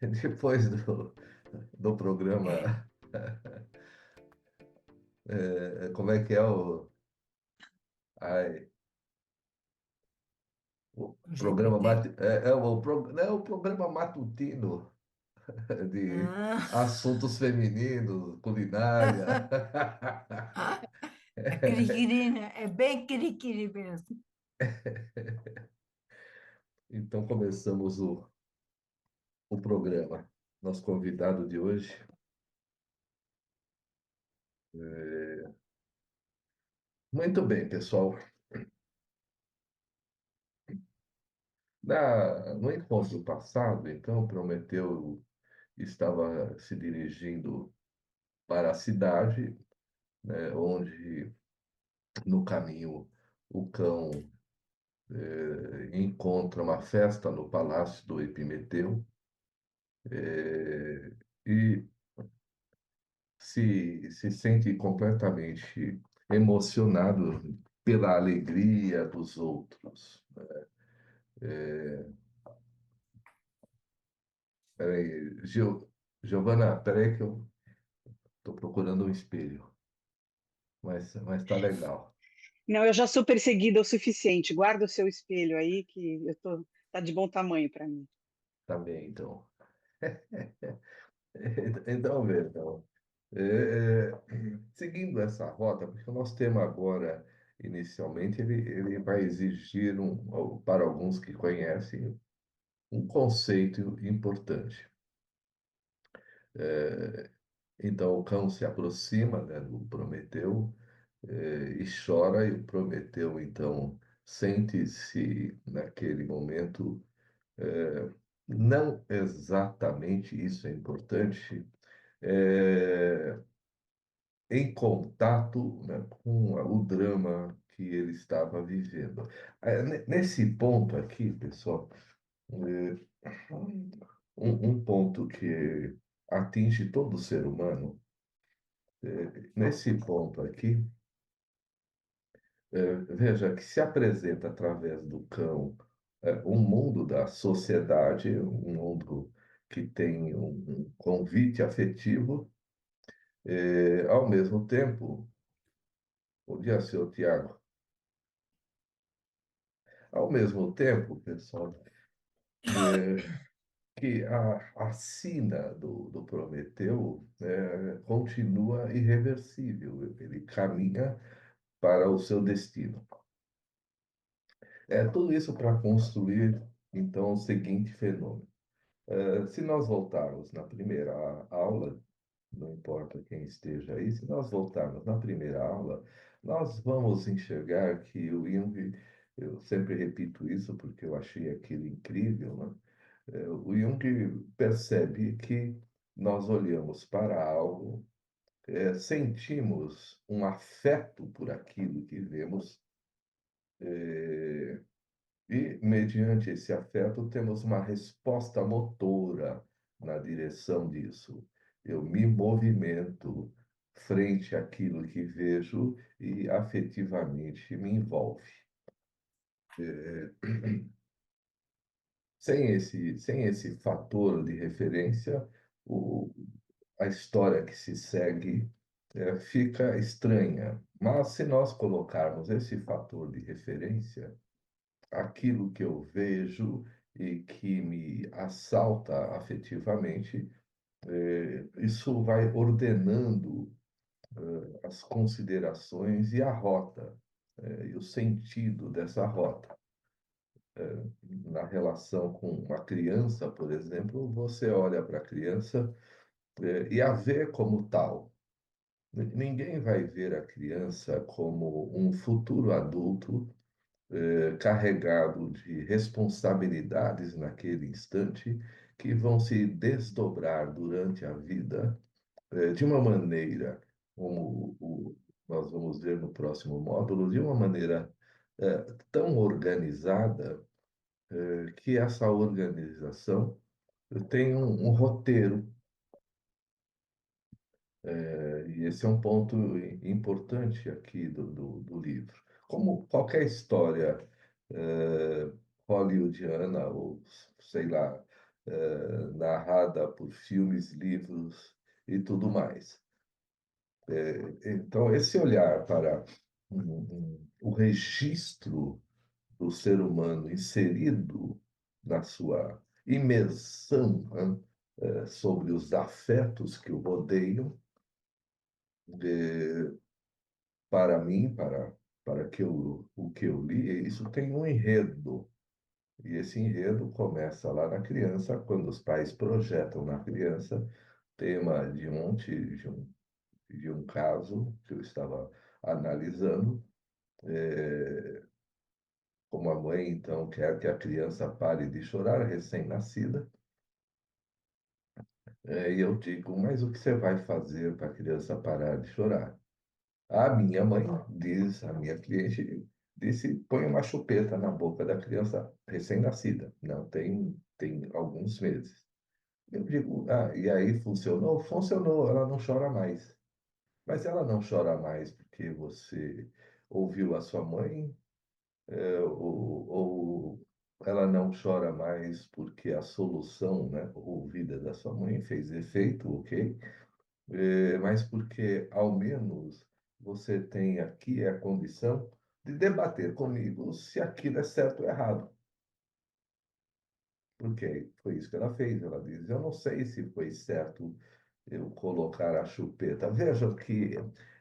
depois do programa, como é que é ai, o O programa, GPT? não é o programa matutino de Ah, assuntos femininos, culinária. é quiriquiri, né? É bem quiriquiri mesmo. Então começamos o programa. Nosso convidado de hoje. Muito bem, pessoal. No encontro passado, então, Prometeu estava se dirigindo para a cidade, né, onde no caminho o cão encontra uma festa no palácio do Epimeteu, e se sente completamente emocionado pela alegria dos outros. Peraí, Giovana, peraí que eu estou procurando um espelho, mas tá legal. Não, eu já sou perseguida o suficiente. Guarda o seu espelho aí, que tá de bom tamanho para mim. Tá bem, então. Então, veja, então, seguindo essa rota, porque o nosso tema agora, inicialmente, ele vai exigir, para alguns que conhecem, um conceito importante. Então, o cão se aproxima, né, do Prometeu, e chora, e o Prometeu, então, sente-se, naquele momento, não exatamente isso é importante, é, em contato, né, com o drama que ele estava vivendo. Nesse ponto aqui, pessoal, um ponto que atinge todo ser humano, nesse ponto aqui, veja que se apresenta através do cão um mundo da sociedade, um mundo que tem um convite afetivo, ao mesmo tempo, bom dia, seu Tiago, ao mesmo tempo, pessoal, que a sina do Prometeu continua irreversível, ele caminha para o seu destino. Tudo isso para construir, então, o seguinte fenômeno. Se nós voltarmos na primeira aula, não importa quem esteja aí, se nós voltarmos na primeira aula, nós vamos enxergar que o Jung, eu sempre repito isso porque eu achei aquilo incrível, né? O Jung percebe que nós olhamos para algo, sentimos um afeto por aquilo que vemos, e, mediante esse afeto, temos uma resposta motora na direção disso. Eu me movimento frente àquilo que vejo e afetivamente me envolve. Sem esse fator de referência, o, a história que se segue fica estranha. Mas se nós colocarmos esse fator de referência, aquilo que eu vejo e que me assalta afetivamente, isso vai ordenando as considerações e a rota, e o sentido dessa rota. Na relação com uma criança, por exemplo, você olha para a criança, e a vê como tal. Ninguém vai ver a criança como um futuro adulto carregado de responsabilidades naquele instante que vão se desdobrar durante a vida de uma maneira, como nós vamos ver no próximo módulo, de uma maneira tão organizada que essa organização tem um roteiro, e esse é um ponto importante aqui do livro. Como qualquer história hollywoodiana, ou sei lá, narrada por filmes, livros e tudo mais. Então, esse olhar para o registro do ser humano inserido na sua imersão, né, sobre os afetos que o rodeiam, eh, para mim, para o que eu li, isso tem um enredo. E esse enredo começa lá na criança, quando os pais projetam na criança tema de um caso que eu estava analisando, como a mãe então quer que a criança pare de chorar, recém-nascida, e eu digo, mas o que você vai fazer para a criança parar de chorar? A minha mãe diz, a minha cliente disse, põe uma chupeta na boca da criança recém-nascida. Não, tem alguns meses. Eu digo, e aí funcionou? Funcionou, ela não chora mais. Mas ela não chora mais porque você ouviu a sua mãe, ou ela não chora mais porque a solução, né, ouvida da sua mãe fez efeito, ok? Mas porque ao menos você tem aqui a condição de debater comigo se aquilo é certo ou errado. Porque foi isso que ela fez. Ela diz: eu não sei se foi certo eu colocar a chupeta. Veja que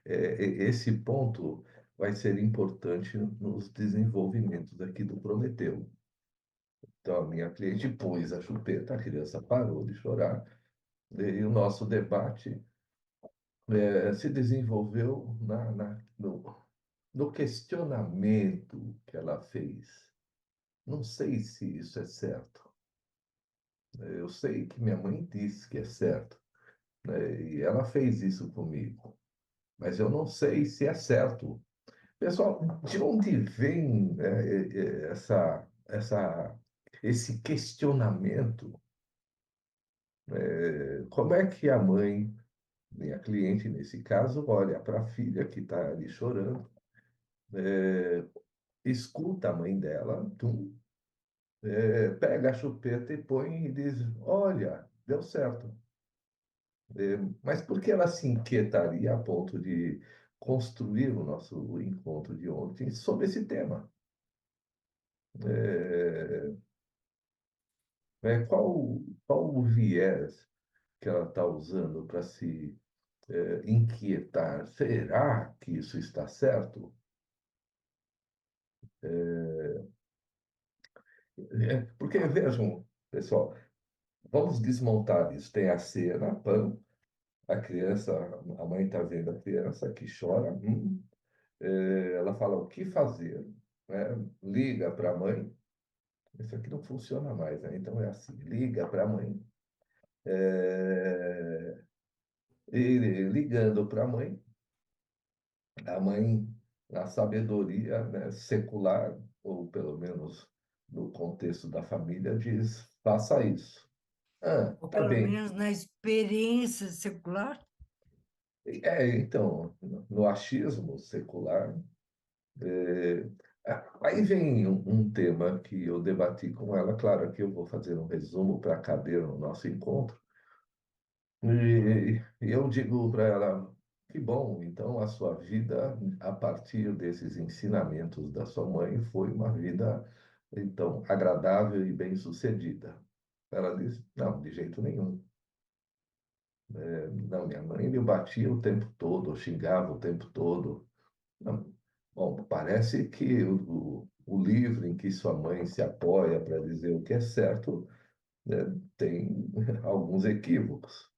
esse ponto vai ser importante nos desenvolvimentos aqui do Prometeu. Então, a minha cliente pôs a chupeta, a criança parou de chorar, e o nosso debate se desenvolveu no questionamento que ela fez. Não sei se isso é certo. Eu sei que minha mãe disse que é certo, né? E ela fez isso comigo, mas eu não sei se é certo. Pessoal, de onde vem esse questionamento? Como é que a mãe, minha cliente nesse caso, olha para a filha que está ali chorando, escuta a mãe dela, pega a chupeta e põe e diz: olha, deu certo. Mas por que ela se inquietaria a ponto de construir o nosso encontro de ontem sobre esse tema? É, qual o viés que ela está usando para se inquietar? Será que isso está certo? Porque vejam, pessoal, vamos desmontar isso. Tem a cena, pã, a criança, a mãe está vendo a criança que chora, ela fala o que fazer, né? Liga para a mãe. Isso aqui não funciona mais, né? Então é assim, liga para a mãe, é, e ligando para a mãe, na sabedoria, né, secular, ou pelo menos no contexto da família, diz, faça isso. ou Tá pelo bem. menos na experiência secular. Então, no achismo secular, é, aí vem um tema que eu debati com ela, claro que eu vou fazer um resumo para caber no nosso encontro, e eu digo para ela, que bom, então a sua vida, a partir desses ensinamentos da sua mãe, foi uma vida, então, agradável e bem-sucedida. Ela diz, não, de jeito nenhum. Não, minha mãe me batia o tempo todo, xingava o tempo todo. Não. Bom, parece que o livro em que sua mãe se apoia para dizer o que é certo, né, tem alguns equívocos.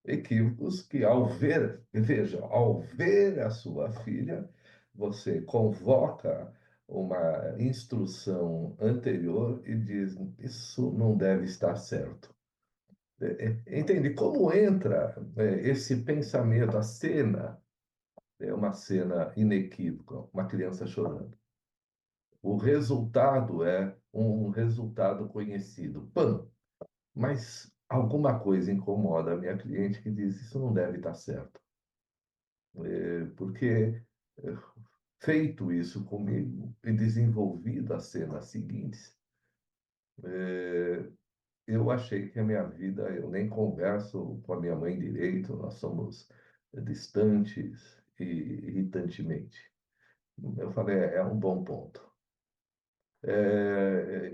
Equívocos que, ao ver, veja, ao ver a sua filha, você convoca uma instrução anterior e diz: isso não deve estar certo. Entende como entra esse pensamento, a cena é uma cena inequívoca, uma criança chorando. O resultado é um resultado conhecido. Pam! Mas alguma coisa incomoda a minha cliente que diz: isso não deve estar certo. Porque, feito isso comigo e desenvolvido as cenas seguintes, eu achei que a minha vida, eu nem converso com a minha mãe direito, nós somos distantes e irritantemente. Eu falei, é um bom ponto.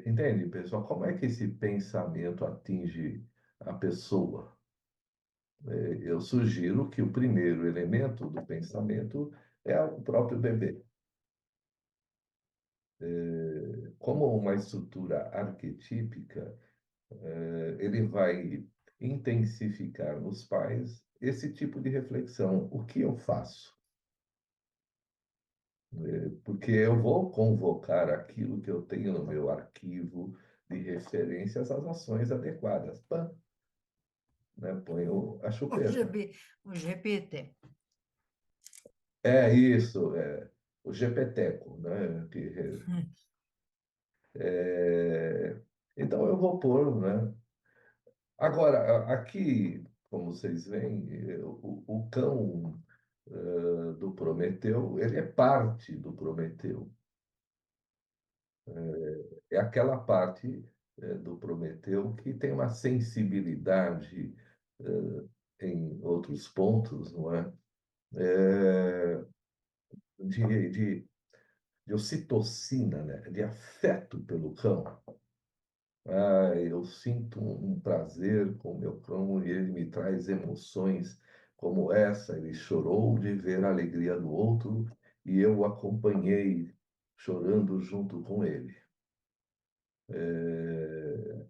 Entende, pessoal? Como é que esse pensamento atinge a pessoa? Eu sugiro que o primeiro elemento do pensamento é o próprio bebê. Como uma estrutura arquetípica, ele vai intensificar nos pais esse tipo de reflexão. O que eu faço? Porque eu vou convocar aquilo que eu tenho no meu arquivo de referências às ações adequadas. Pã, né? Ponho a O chupeta. o GPT. É isso, o GPTeco, né? Então eu vou pôr, né? Agora, aqui, como vocês veem, o cão do Prometeu, ele é parte do Prometeu. É aquela parte do Prometeu que tem uma sensibilidade em outros pontos, não é? É, de ocitocina, né? De afeto pelo cão. Ah, eu sinto um prazer com o meu cão e ele me traz emoções como essa. Ele chorou de ver a alegria do outro e eu o acompanhei chorando junto com ele. É,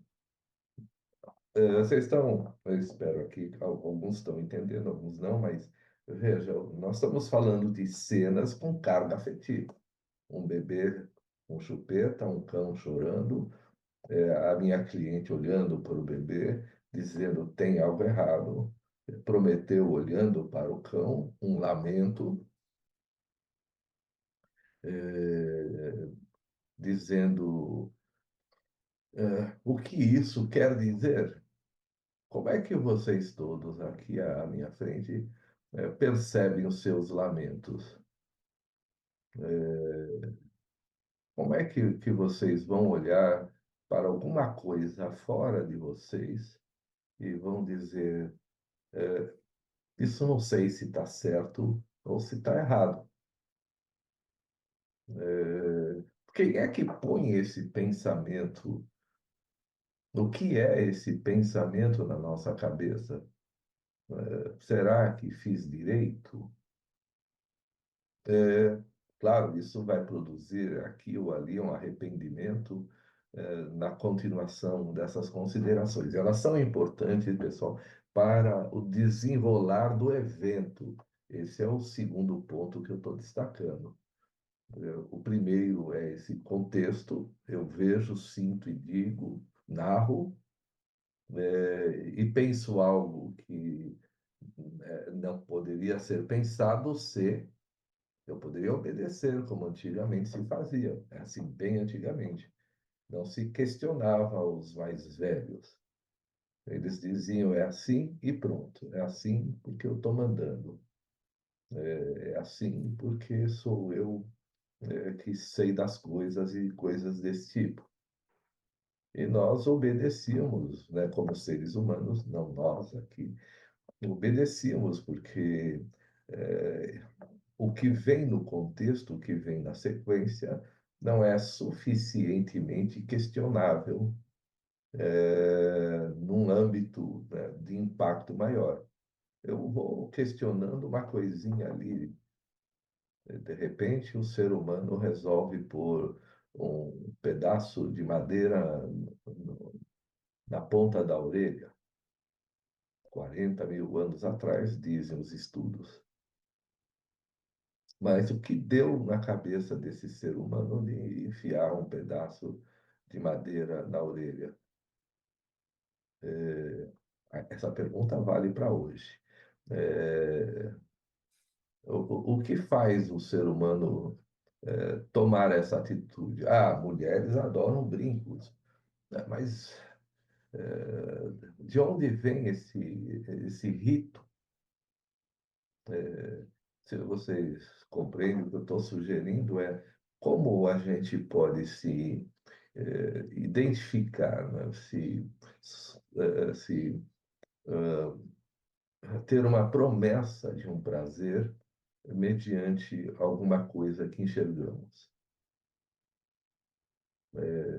vocês estão, eu espero aqui, alguns estão entendendo, alguns não, mas veja, nós estamos falando de cenas com carga afetiva. Um bebê com chupeta, um cão chorando, a minha cliente olhando para o bebê, dizendo tem algo errado, Prometeu olhando para o cão, um lamento, eh, dizendo o que isso quer dizer. Como é que vocês todos aqui à minha frente percebem os seus lamentos? Como é que vocês vão olhar para alguma coisa fora de vocês e vão dizer: isso não sei se está certo ou se está errado? Quem é que põe esse pensamento? O que é esse pensamento na nossa cabeça? Será que fiz direito? Claro, isso vai produzir aqui ou ali um arrependimento na continuação dessas considerações. Elas são importantes, pessoal, para o desenrolar do evento. Esse é o segundo ponto que eu estou destacando. O primeiro é esse contexto, eu vejo, sinto e digo, narro, e penso algo que não poderia ser pensado se eu poderia obedecer, como antigamente se fazia, é assim, bem antigamente. Não se questionava os mais velhos. Eles diziam, é assim e pronto. É assim porque eu estou mandando. É assim porque sou eu que sei das coisas e coisas desse tipo. E nós obedecíamos, né, como seres humanos, não nós aqui, obedecíamos porque é, o que vem no contexto, o que vem na sequência, não é suficientemente questionável num âmbito, né, de impacto maior. Eu vou questionando uma coisinha ali, de repente o ser humano resolve pôr um pedaço de madeira na ponta da orelha. 40.000 anos atrás, dizem os estudos. Mas o que deu na cabeça desse ser humano de enfiar um pedaço de madeira na orelha? Essa pergunta vale para hoje. É, o que faz o ser humano tomar essa atitude? Ah, mulheres adoram brincos, né? Mas de onde vem esse rito? Se vocês compreendem, o que eu estou sugerindo é como a gente pode se identificar, né, se ter uma promessa de um prazer mediante alguma coisa que enxergamos.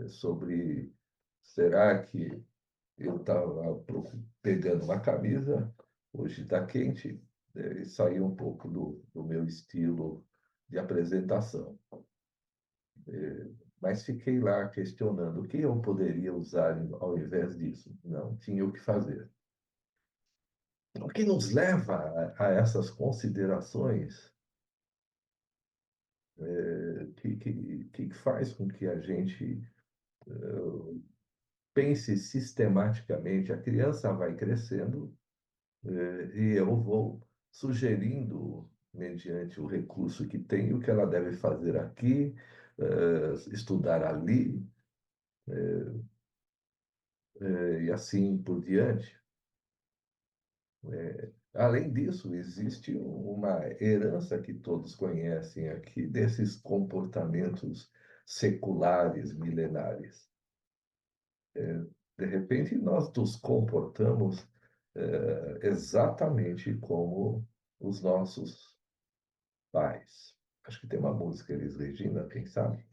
Sobre, será que eu estava pegando uma camisa, hoje está quente, e saiu um pouco do meu estilo de apresentação. Mas fiquei lá questionando o que eu poderia usar ao invés disso. Não tinha o que fazer. O que nos leva a essas considerações que faz com que a gente pense sistematicamente. A criança vai crescendo e eu vou sugerindo, mediante o recurso que tem, o que ela deve fazer aqui, estudar ali, e assim por diante. Além disso, existe uma herança que todos conhecem aqui desses comportamentos seculares, milenares. De repente, nós nos comportamos exatamente como os nossos pais. Acho que tem uma música, Elis Regina, quem sabe?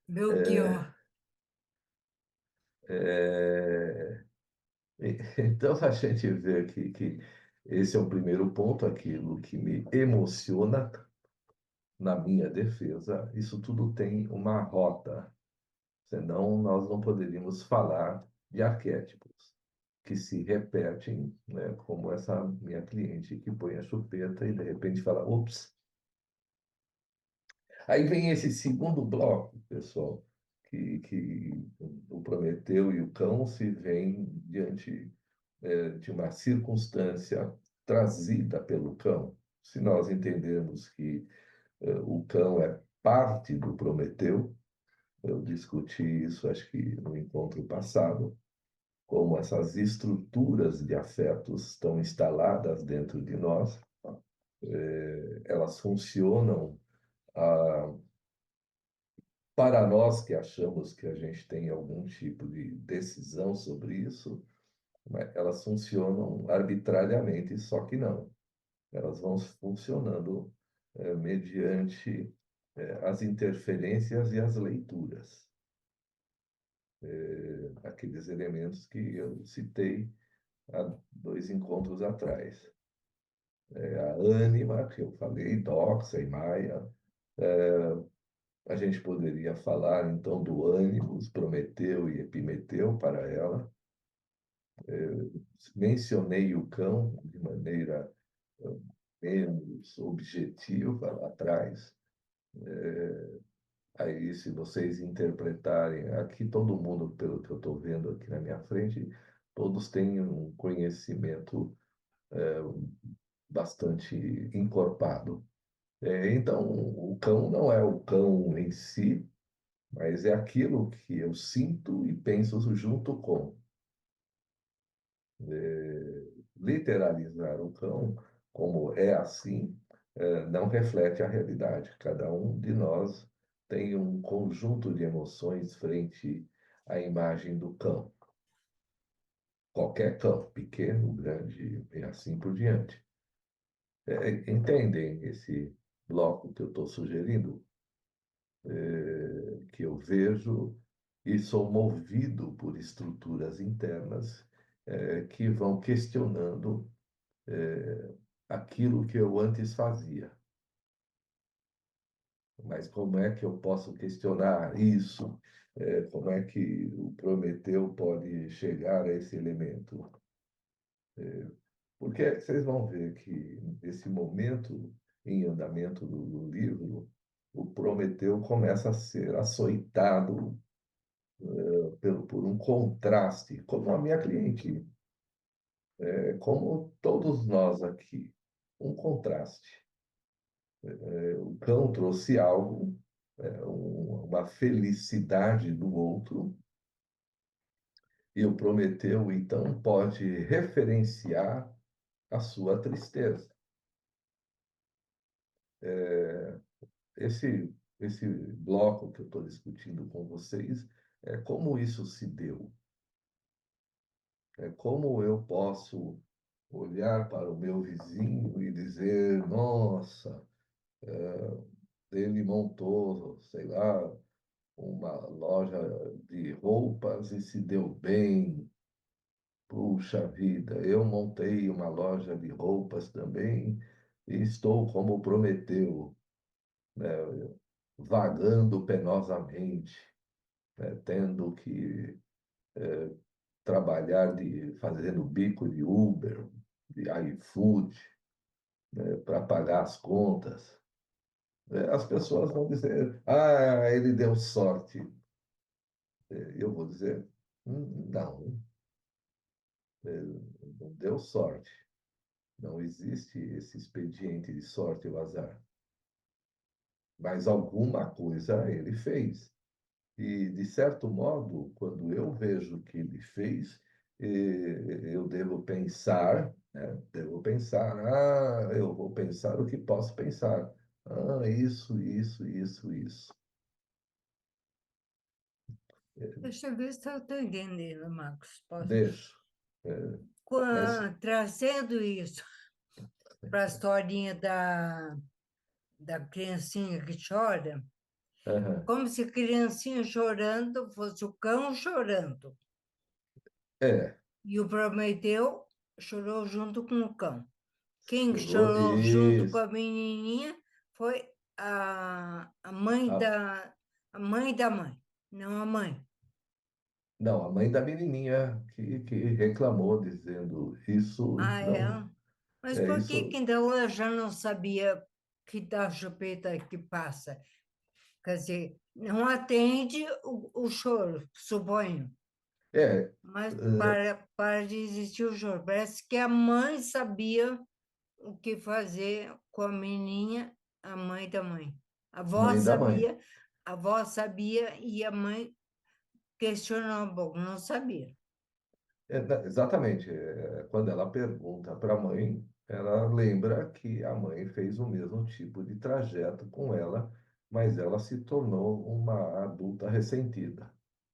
Belchior. É, então, a gente vê que esse é o primeiro ponto, aquilo que me emociona na minha defesa. Isso tudo tem uma rota, senão nós não poderíamos falar de arquétipos que se repetem, né, como essa minha cliente que põe a chupeta e de repente fala, ops. Aí vem esse segundo bloco, pessoal, que o Prometeu e o cão se veem diante de uma circunstância trazida pelo cão. Se nós entendermos que o cão é parte do Prometeu, eu discuti isso, acho que no encontro passado, como essas estruturas de afetos estão instaladas dentro de nós, elas funcionam ah, para nós que achamos que a gente tem algum tipo de decisão sobre isso, né, elas funcionam arbitrariamente, só que não. Elas vão funcionando mediante as interferências e as leituras. Aqueles elementos que eu citei há 2 encontros atrás. A ânima, que eu falei, doxa e maia. A gente poderia falar, então, do ânimos, Prometeu e Epimeteu para ela. Mencionei o cão de maneira menos objetiva lá atrás. Aí, se vocês interpretarem, aqui todo mundo, pelo que eu estou vendo aqui na minha frente, todos têm um conhecimento bastante encorpado. Então, o cão não é o cão em si, mas é aquilo que eu sinto e penso junto com. Literalizar o cão, como é assim, não reflete a realidade. Cada um de nós tem um conjunto de emoções frente à imagem do cão. Qualquer cão, pequeno, grande e assim por diante. Entendem esse bloco que eu estou sugerindo? Que eu vejo e sou movido por estruturas internas que vão questionando aquilo que eu antes fazia. Mas como é que eu posso questionar isso? Como é que o Prometeu pode chegar a esse elemento? Porque vocês vão ver que nesse momento em andamento do livro, o Prometeu começa a ser açoitado por um contraste, como a minha cliente, como todos nós aqui, um contraste. O cão trouxe algo, uma felicidade do outro, e o Prometeu, então, pode referenciar a sua tristeza. Esse esse bloco que eu estou discutindo com vocês é como isso se deu. É como eu posso olhar para o meu vizinho e dizer, nossa, ele montou, sei lá, uma loja de roupas e se deu bem. Puxa vida, eu montei uma loja de roupas também e estou como Prometeu, né, vagando penosamente, né, tendo que trabalhar fazendo bico de Uber, de iFood, né, para pagar as contas. As pessoas vão dizer, ah, ele deu sorte. Eu vou dizer, não, não deu sorte. Não existe esse expediente de sorte ou azar. Mas alguma coisa ele fez. E, de certo modo, quando eu vejo o que ele fez, eu devo pensar, né? Devo pensar, eu vou pensar o que posso pensar. Isso. Deixa eu ver se eu estou entendendo, Marcos. Deixo. É, mas, Trazendo isso para a historinha da criancinha que chora, aham. como se a criancinha chorando fosse o cão chorando. É, E o Prometeu chorou junto com o cão. Quem chorou chorou junto com isso. a menininha foi a mãe A- a mãe da mãe, não a mãe. não, a mãe da menininha que reclamou, dizendo isso Ah, é? não Mas é por que que isso. então ela já não sabia que da chupeta que passa? Quer dizer, não atende o choro, suponho, É, mas é, para de existir o choro. Parece que a mãe sabia o que fazer com a menininha, a mãe da mãe. mãe da mãe. A avó sabia e a mãe questionou um pouco, não sabia. Exatamente. Quando ela pergunta para a mãe, ela lembra que a mãe fez o mesmo tipo de trajeto com ela, mas ela se tornou uma adulta ressentida.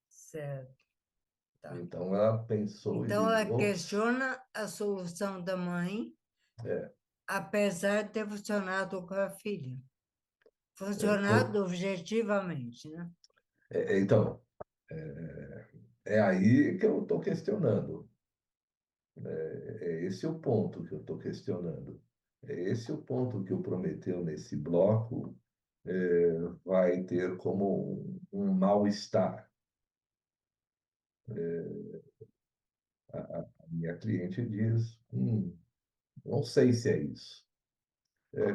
Certo, tá. Então ela pensou e Então disse: ela ops, questiona a solução da mãe, é, apesar de ter funcionado com a filha. co- Funcionado objetivamente, né? então, é, é aí que eu estou questionando. É esse o ponto que eu estou questionando. É esse o ponto que o Prometeu nesse bloco vai ter como um mal-estar. A minha cliente diz: não sei se é isso.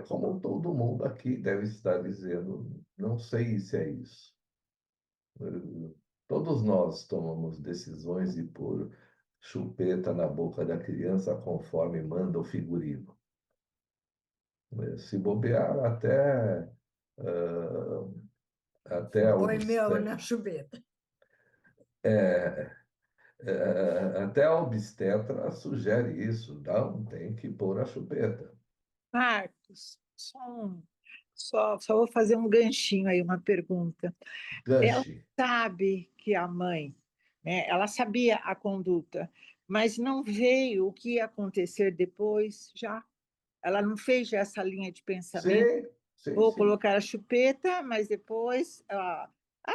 Como todo mundo aqui deve estar dizendo, não sei se é isso. Todos nós tomamos decisões de pôr chupeta na boca da criança conforme manda o figurino. Se bobear ah, até Põe mel obstétrica. na chupeta. Até a obstetra sugere isso, não, tem que pôr a chupeta. Marcos, só vou fazer um ganchinho aí, uma pergunta. Ela Ganche. sabe que a mãe, né, ela sabia a conduta, mas não veio o que ia acontecer depois já. Ela não fez já essa linha de pensamento. Vou Sim. colocar a chupeta, mas depois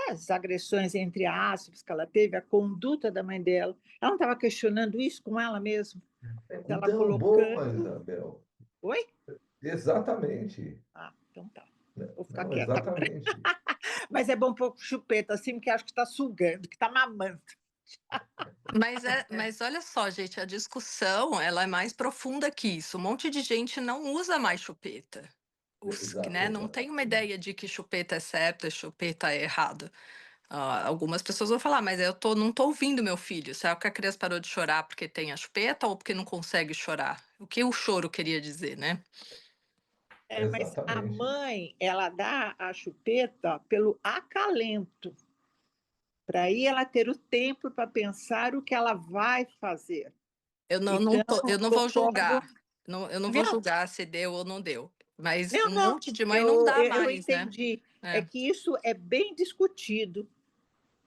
as agressões, entre aspas, que ela teve, a conduta da mãe dela. Ela não estava questionando isso com ela mesma? Ela Então, boa, colocando. Isabel. Oi? Exatamente. Ah, então tá. Né? Vou ficar Não, quieta. exatamente. Mas é bom pôr chupeta assim, porque acho que está sugando, que está mamando. Mas olha só, gente, a discussão ela é mais profunda que isso. Um monte de gente não usa mais chupeta. Né, não tem uma ideia de que chupeta é certo e chupeta é errado. Algumas pessoas vão falar, mas não tô ouvindo meu filho. Será que a criança parou de chorar porque tem a chupeta ou porque não consegue chorar? O que o choro queria dizer, né? Mas a Exatamente. mãe, ela dá a chupeta pelo acalento, para aí ela ter o tempo para pensar o que ela vai fazer. Eu Então, não vou concordo. julgar. Eu não vou Não, julgar se deu ou não deu. Mas Eu um não, monte de mãe não dá eu mais, né? entendi. É É. que isso é bem discutido,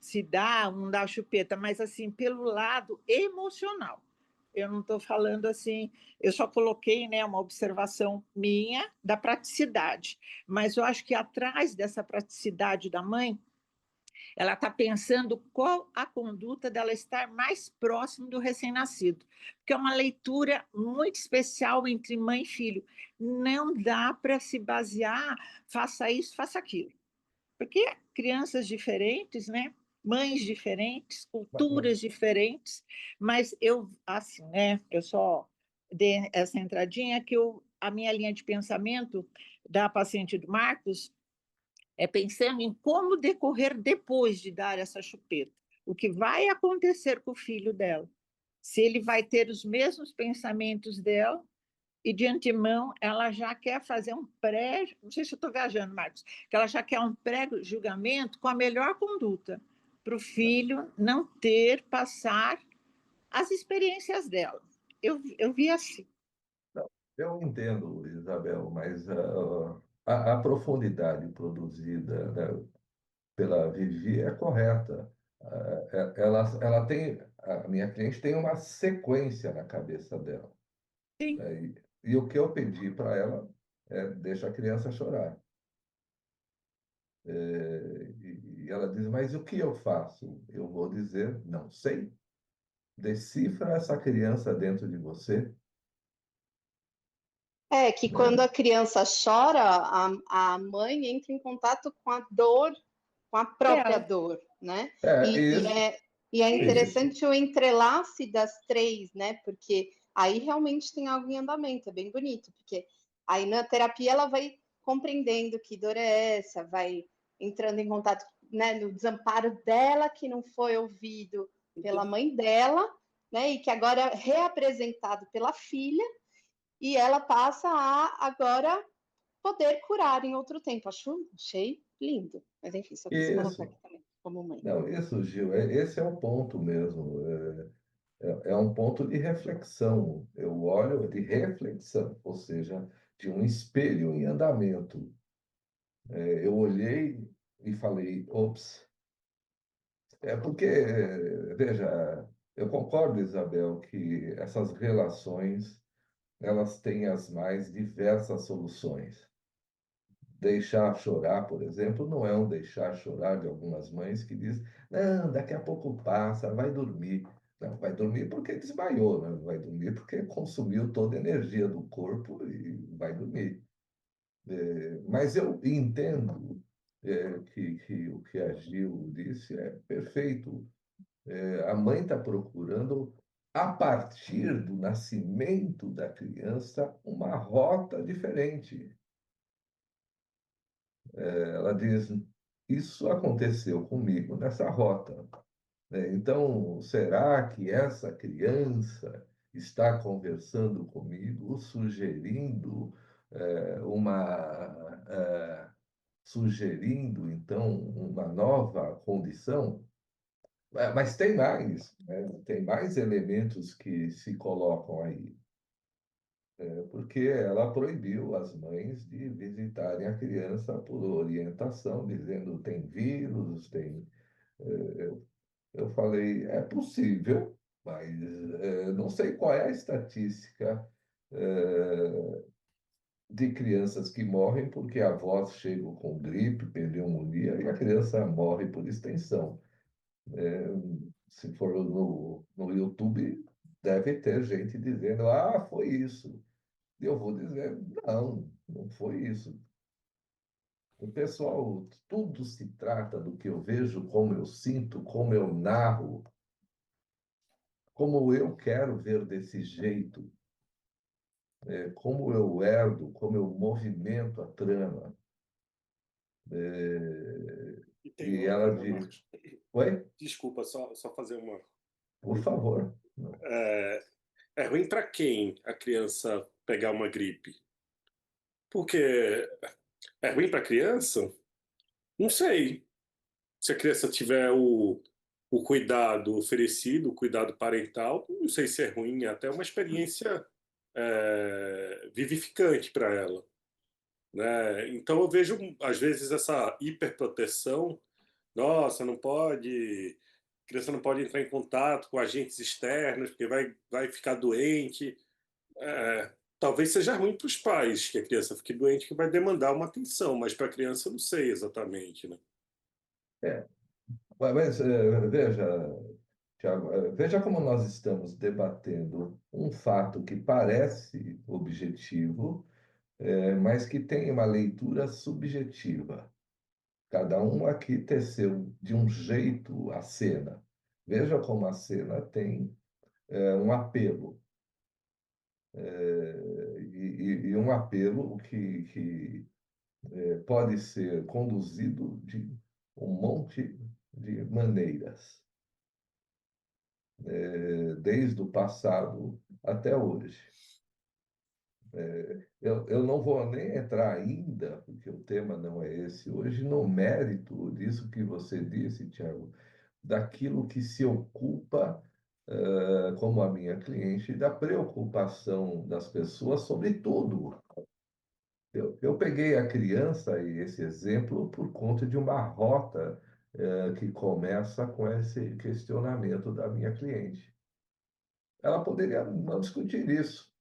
se dá ou não dá chupeta, mas assim, pelo lado emocional. Eu não estou falando assim, eu só coloquei, né, uma observação minha da praticidade, mas eu acho que atrás dessa praticidade da mãe, ela está pensando qual a conduta dela estar mais próximo do recém-nascido, porque é uma leitura muito especial entre mãe e filho. Não dá para se basear, faça isso, faça aquilo, porque crianças diferentes, né? Mães diferentes, culturas diferentes, mas eu, assim, né? Eu só dei essa entradinha que a minha linha de pensamento da paciente do Marcos é pensando em como decorrer depois de dar essa chupeta. O que vai acontecer com o filho dela? Se ele vai ter os mesmos pensamentos dela, e de antemão ela já quer fazer um pré, não sei se eu estou viajando, Marcos, que ela já quer um pré-julgamento com a melhor conduta, para o filho não ter, passar as experiências dela. Eu vi assim. Eu entendo, Isabel, mas a profundidade produzida, né, pela Vivi é correta. Ela tem, a minha cliente tem uma sequência na cabeça dela. Sim. Né? E o que eu pedi para ela é deixa a criança chorar. E ela diz, mas o que eu faço? Eu vou dizer, não sei. Decifra essa criança dentro de você. É que quando a criança chora, a mãe entra em contato com a dor, com a própria dor, né? Isso, E é isso. interessante o entrelace das três, né? Porque aí realmente tem algo em andamento, é bem bonito, porque aí na terapia ela vai compreendendo que dor é essa, vai entrando em contato, né, no desamparo dela que não foi ouvido pela mãe dela, né? E que agora é reapresentado pela filha, e ela passa a agora poder curar em outro tempo. Achei lindo. Mas enfim, só quis colocar Isso. aqui também, como mãe. Não, isso, Gil, esse é o ponto mesmo. É um ponto de reflexão. Eu olho de reflexão, ou seja, de um espelho em andamento. Eu olhei e falei, ops. Porque, veja, eu concordo, Isabel, que essas relações elas têm as mais diversas soluções. Deixar chorar, por exemplo, não é um deixar chorar de algumas mães que diz, não, daqui a pouco passa, vai dormir. Não, vai dormir porque desmaiou, né? Vai dormir porque consumiu toda a energia do corpo e vai dormir. Mas eu entendo que o que a Gil disse é perfeito. A mãe está procurando, a partir do nascimento da criança, uma rota diferente. Ela diz: Isso aconteceu comigo nessa rota. Então, será que essa criança está conversando comigo, sugerindo sugerindo então uma nova condição? Mas tem mais, né? Tem mais elementos que se colocam aí, porque ela proibiu as mães de visitarem a criança por orientação, dizendo tem vírus, tem. Eu falei, é possível, mas não sei qual é a estatística de crianças que morrem porque avós chegam com gripe, pneumonia, e a criança morre por extensão. Se for no YouTube, deve ter gente dizendo, ah, foi isso. E eu vou dizer, não, não foi isso. O pessoal, tudo se trata do que eu vejo, como eu sinto, como eu narro, como eu quero ver desse jeito, como eu herdo, como eu movimento a trama. E tem E outra, ela né, diz, Marcos? oi? Desculpa, só fazer uma. Por favor. É ruim para quem a criança pegar uma gripe? Porque é ruim para a criança? Não sei. Se a criança tiver o cuidado oferecido, o cuidado parental, não sei se é ruim, é até uma experiência vivificante para ela. né? Então eu vejo, às vezes, essa hiperproteção. Nossa, não pode, a criança não pode entrar em contato com agentes externos, porque vai ficar doente. Talvez seja ruim para os pais que a criança fique doente, que vai demandar uma atenção, mas para a criança eu não sei exatamente, né? É, mas veja, Tiago, veja como nós estamos debatendo um fato que parece objetivo, mas que tem uma leitura subjetiva. Cada um aqui teceu de um jeito a cena. Veja como a cena tem um apelo, e um apelo que pode ser conduzido de um monte de maneiras, desde o passado até hoje. Eu não vou nem entrar ainda, porque o tema não é esse hoje, no mérito disso que você disse, Tiago, daquilo que se ocupa, como a minha cliente, da preocupação das pessoas sobre tudo. Eu peguei a criança e esse exemplo por conta de uma rota, que começa com esse questionamento da minha cliente. Ela poderia não discutir isso.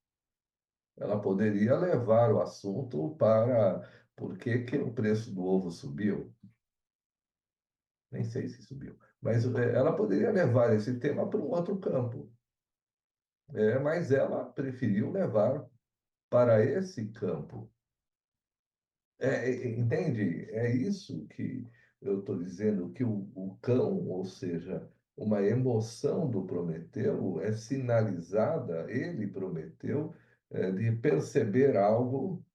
Ela poderia levar o assunto para por que que o preço do ovo subiu. Nem sei se subiu. Mas ela poderia levar esse tema para um outro campo. Mas ela preferiu levar para esse campo. Entende? É isso que eu estou dizendo, que o cão, ou seja, uma emoção do Prometeu, é sinalizada, ele prometeu, de perceber algo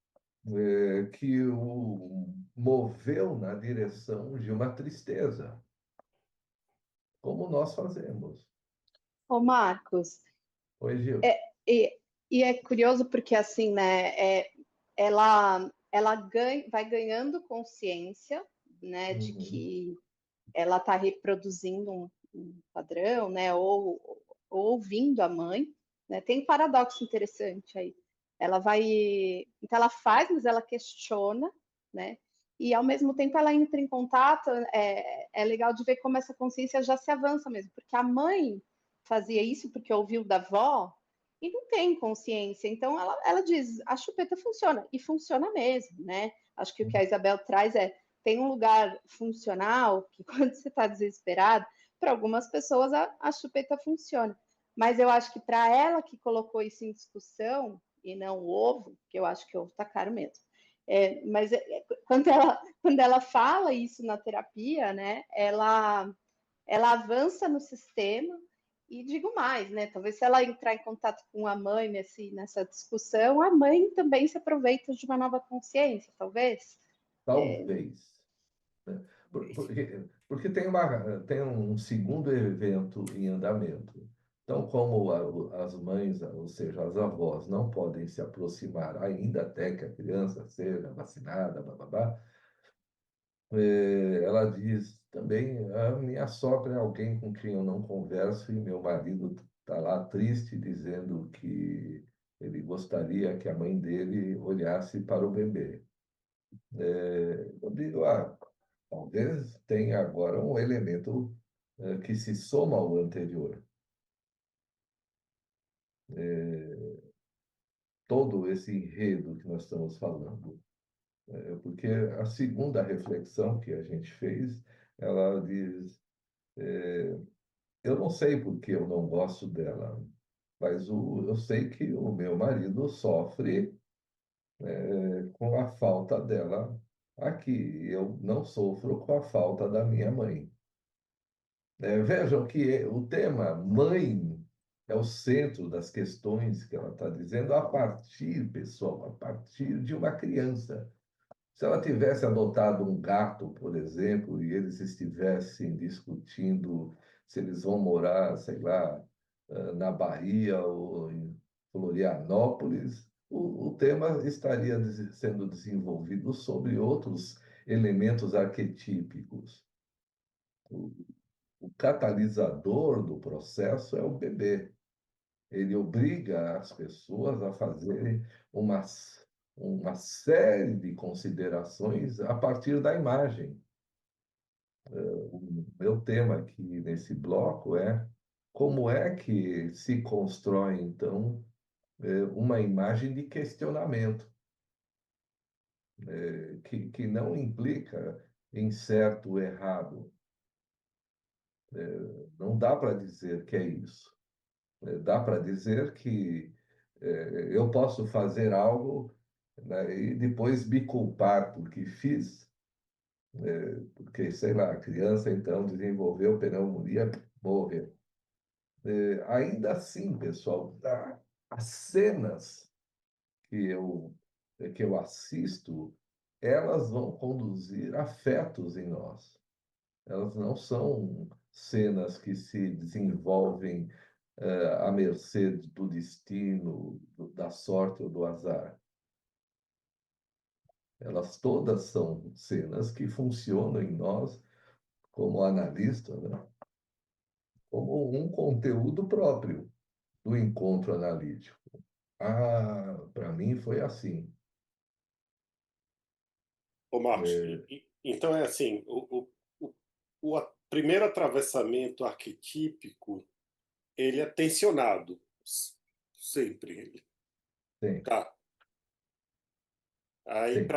que o moveu na direção de uma tristeza, como nós fazemos. Ô, Marcos, Oi, Gil. e, e é curioso porque, assim, né, ela vai ganhando consciência, né, de Uhum. que ela está reproduzindo um padrão, né, ou ouvindo a mãe, né, tem um paradoxo interessante aí. Ela vai, então ela faz, mas ela questiona, né, e ao mesmo tempo ela entra em contato, é legal de ver como essa consciência já se avança mesmo, porque a mãe fazia isso porque ouviu da avó e não tem consciência, então ela diz, a chupeta funciona, e funciona mesmo, né, acho que o que a Isabel traz tem um lugar funcional que quando você está desesperado, para algumas pessoas a chupeta funciona. Mas eu acho que para ela que colocou isso em discussão, e não o ovo, que eu acho que o ovo está caro mesmo. Mas quando ela fala isso na terapia, né, ela avança no sistema e digo mais, né? Talvez se ela entrar em contato com a mãe nessa discussão, a mãe também se aproveita de uma nova consciência, talvez. Talvez. Né? Porque tem um segundo evento em andamento. Então, como as mães, ou seja, as avós, não podem se aproximar ainda até que a criança seja vacinada, bababá, ela diz também, a minha sogra é alguém com quem eu não converso e meu marido está lá triste, dizendo que ele gostaria que a mãe dele olhasse para o bebê. Eu digo, talvez tenha agora um elemento que se soma ao anterior. Todo esse enredo que nós estamos falando. Porque a segunda reflexão que a gente fez, ela diz, eu não sei por que eu não gosto dela, mas eu sei que o meu marido sofre com a falta dela aqui. Eu não sofro com a falta da minha mãe. Vejam que o tema mãe é o centro das questões que ela está dizendo a partir, pessoal, a partir de uma criança. Se ela tivesse adotado um gato, por exemplo, e eles estivessem discutindo se eles vão morar, sei lá, na Bahia ou em Florianópolis, o tema estaria sendo desenvolvido sobre outros elementos arquetípicos. O catalisador do processo é o bebê. Ele obriga as pessoas a fazerem uma série de considerações a partir da imagem. O meu tema aqui nesse bloco é como é que se constrói, então, uma imagem de questionamento, que não implica em certo ou errado. Não dá para dizer que é isso. Dá para dizer que eu posso fazer algo, né, e depois me culpar porque fiz, porque, sei lá, a criança então desenvolveu pneumonia, morreu. Ainda assim, pessoal, as cenas que eu assisto, elas vão conduzir afetos em nós. Elas não são cenas que se desenvolvem à mercê do destino, da sorte ou do azar. Elas todas são cenas que funcionam em nós, como analista, né? Como um conteúdo próprio do encontro analítico. Ah, para mim foi assim. Ô, Marcos, É, então é assim, primeiro atravessamento arquetípico, ele é tensionado, sempre. tem, Tá. Aí, tem.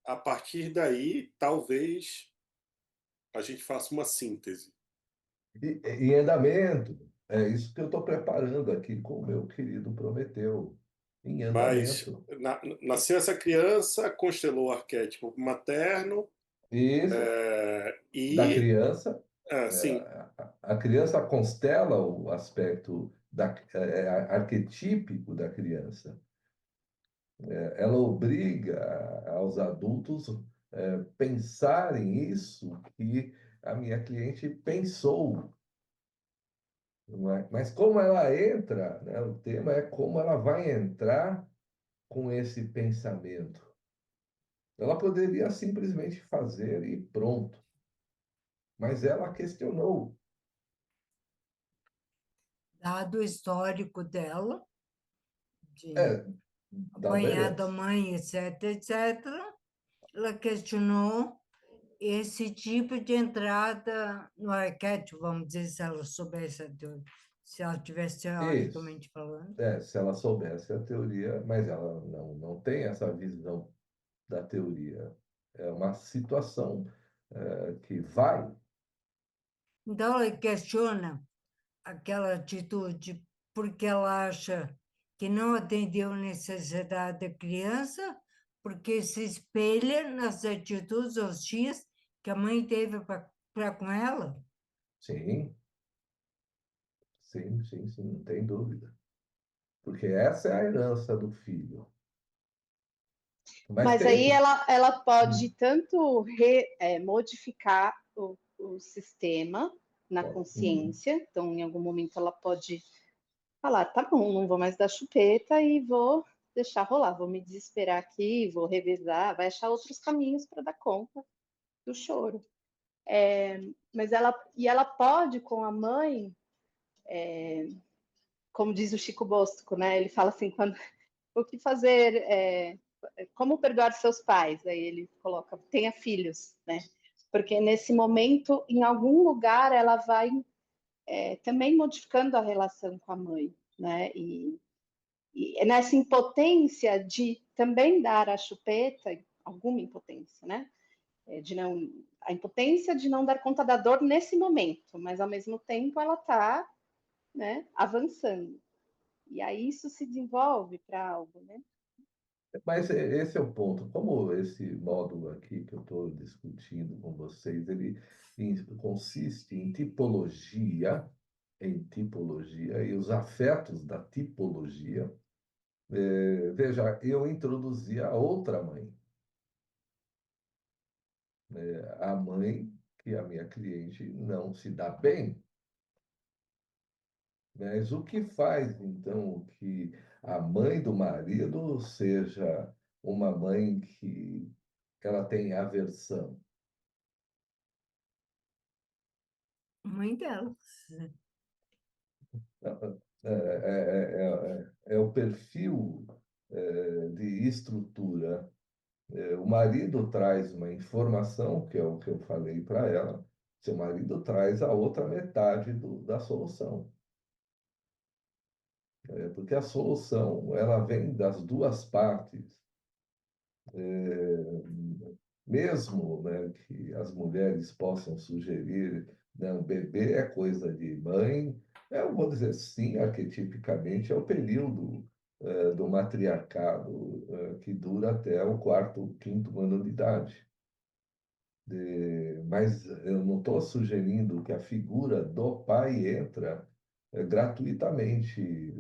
a partir daí, talvez a gente faça uma síntese. Em andamento, é isso que eu estou preparando aqui com o meu querido Prometeu. Em Mas andamento. nasceu essa criança, constelou o arquétipo materno, Isso, da e, criança. assim, A criança constela o aspecto arquetípico da criança. Ela obriga aos adultos pensarem isso que a minha cliente pensou. Não é? Mas como ela entra, né? O tema é como ela vai entrar com esse pensamento. Ela poderia simplesmente fazer e pronto, mas ela questionou. Dado o histórico dela, de É, da apanhar da beleza. mãe, etc., etc., ela questionou esse tipo de entrada no arquétipo, vamos dizer, se ela soubesse a teoria, se ela tivesse Isso. teoricamente falando. Se ela soubesse a teoria, mas ela não tem essa visão da teoria. É uma situação que vai. Então, ela questiona aquela atitude porque ela acha que não atendeu a necessidade da criança, porque se espelha nas atitudes hostis que a mãe teve para com ela. Sim, sim, não tem dúvida. Porque essa é a herança do filho. Mas Mas aí tem. ela pode Hum, tanto modificar o sistema na uhum. consciência, então em algum momento ela pode falar, tá bom, não vou mais dar chupeta e vou deixar rolar, vou me desesperar aqui, vou revezar, vai achar outros caminhos para dar conta do choro. Mas ela pode com a mãe, como diz o Chico Bosco, né? Ele fala assim, o que fazer, como perdoar seus pais? Aí ele coloca, tenha filhos, né? Porque nesse momento, em algum lugar, ela vai também modificando a relação com a mãe, né? E nessa impotência de também dar a chupeta, alguma impotência, né? De não, a impotência de não dar conta da dor nesse momento, mas ao mesmo tempo ela está, né, avançando. E aí isso se desenvolve para algo, né? Mas esse é o ponto. Como esse módulo aqui que eu estou discutindo com vocês, ele consiste em tipologia e os afetos da tipologia. Veja, eu introduzi a outra mãe, a mãe que a minha cliente não se dá bem. Mas o que faz, então, que a mãe do marido seja uma mãe que ela tem aversão? Mãe dela. É o perfil. de estrutura. O marido traz uma informação, que é o que eu falei para ela, seu marido traz a outra metade da solução. Porque a solução ela vem das duas partes. Mesmo, né, que as mulheres possam sugerir, né, o bebê é coisa de mãe, eu vou dizer sim, arquetipicamente é o período do matriarcado que dura até o quarto, quinto ano de idade. Mas eu não estou sugerindo que a figura do pai entra gratuitamente,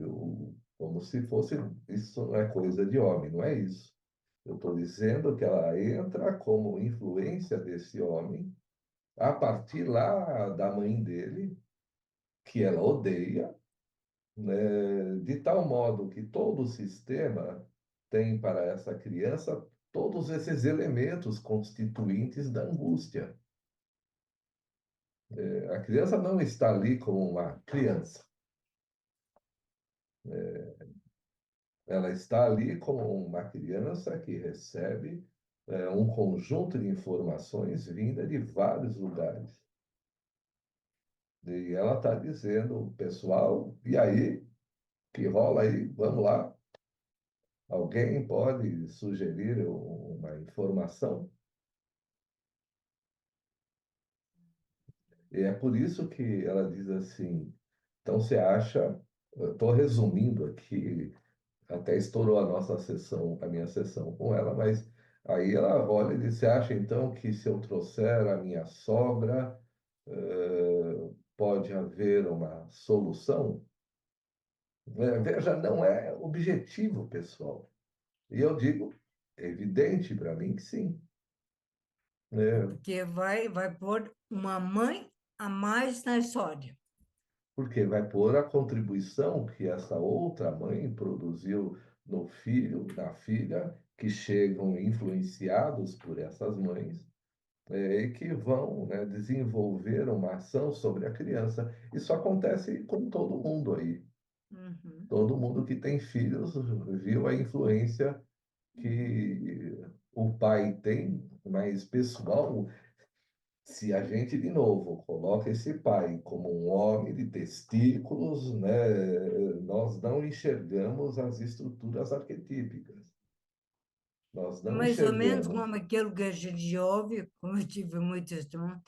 como se fosse isso não é coisa de homem, não é isso. Eu estou dizendo que ela entra como influência desse homem a partir lá da mãe dele, que ela odeia, né, de tal modo que todo o sistema tem para essa criança todos esses elementos constituintes da angústia. A criança não está ali como uma criança. Ela está ali como uma criança que recebe um conjunto de informações vinda de vários lugares. E ela está dizendo, pessoal, e aí? Que rola aí? Vamos lá. Alguém pode sugerir uma informação? E é por isso que ela diz assim, então você acha, estou resumindo aqui, até estourou a nossa sessão, a minha sessão com ela, mas aí ela olha e diz, você acha então que se eu trouxer a minha sogra, pode haver uma solução? Veja, não é objetivo, pessoal. E eu digo, é evidente para mim que sim. Porque vai pôr uma mãe a mais na história. Porque vai pôr a contribuição que essa outra mãe produziu no filho, na filha, que chegam influenciados por essas mães, e que vão, né, desenvolver uma ação sobre a criança. Isso acontece com todo mundo aí. Uhum. Todo mundo que tem filhos viu a influência que o pai tem, mas pessoal, se a gente, de novo, coloca esse pai como um homem de testículos, né, nós não enxergamos as estruturas arquetípicas. Nós É não mais ou menos enxergamos. como aquilo que a gente ouve, como eu tive muitas turmas.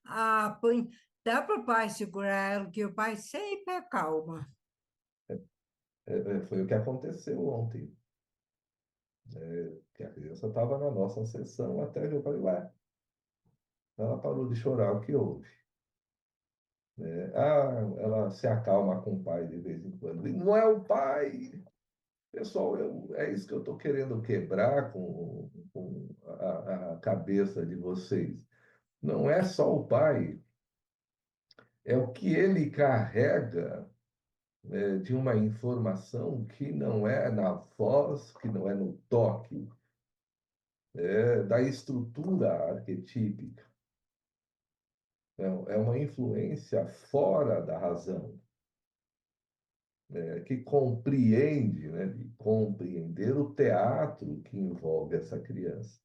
Dá para o pai segurar ela, que o pai sempre acalma. Foi o que aconteceu ontem. Que a criança estava na nossa sessão até que eu falei, ué, ela parou de chorar, o que houve? Ela se acalma com o pai de vez em quando. E não é o pai. Pessoal, é isso que eu estou querendo quebrar com a cabeça de vocês. Não é só o pai, é o que ele carrega, de uma informação que não é na voz, que não é no toque, da estrutura arquetípica. É uma influência fora da razão, que compreende, né, de compreender o teatro que envolve essa criança.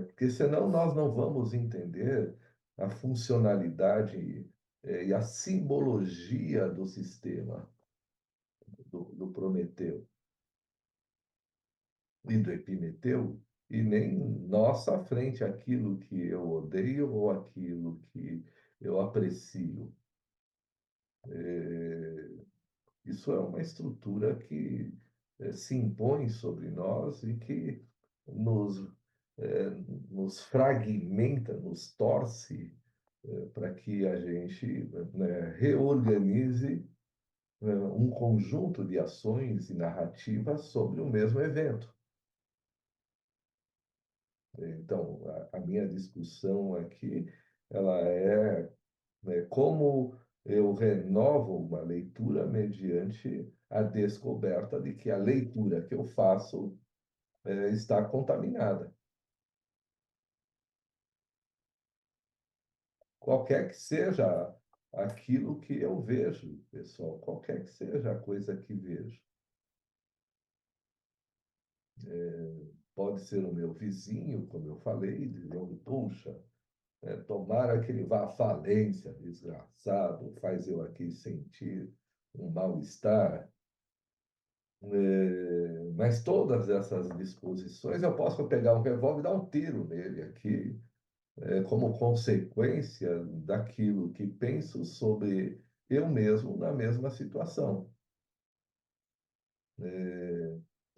Porque senão nós não vamos entender a funcionalidade e a simbologia do sistema do Prometeu e do Epimeteu, e nem nossa frente aquilo que eu odeio ou aquilo que eu aprecio. Isso é uma estrutura que se impõe sobre nós e que nos, eh, nos fragmenta, nos torce para que a gente, né, reorganize um conjunto de ações e narrativas sobre o mesmo evento. Então, a minha discussão aqui, ela é, né, como eu renovo uma leitura mediante a descoberta de que a leitura que eu faço está contaminada. Qualquer que seja aquilo que eu vejo, pessoal, qualquer que seja a coisa que vejo. Pode ser o meu vizinho, como eu falei, dizendo, puxa, tomara que ele vá à falência, desgraçado, faz eu aqui sentir um mal-estar. Mas todas essas disposições, eu posso pegar um revólver e dar um tiro nele aqui, como consequência daquilo que penso sobre eu mesmo na mesma situação.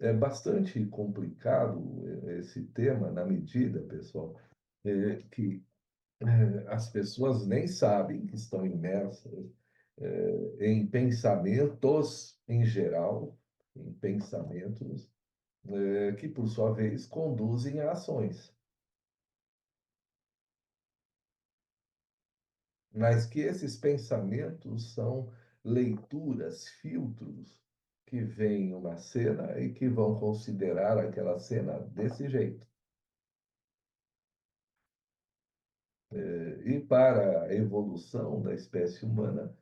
É bastante complicado esse tema, na medida, pessoal, que as pessoas nem sabem que estão imersas em pensamentos em geral, em pensamentos que, por sua vez, conduzem a ações. Mas que esses pensamentos são leituras, filtros, que veem uma cena e que vão considerar aquela cena desse jeito. E para a evolução da espécie humana,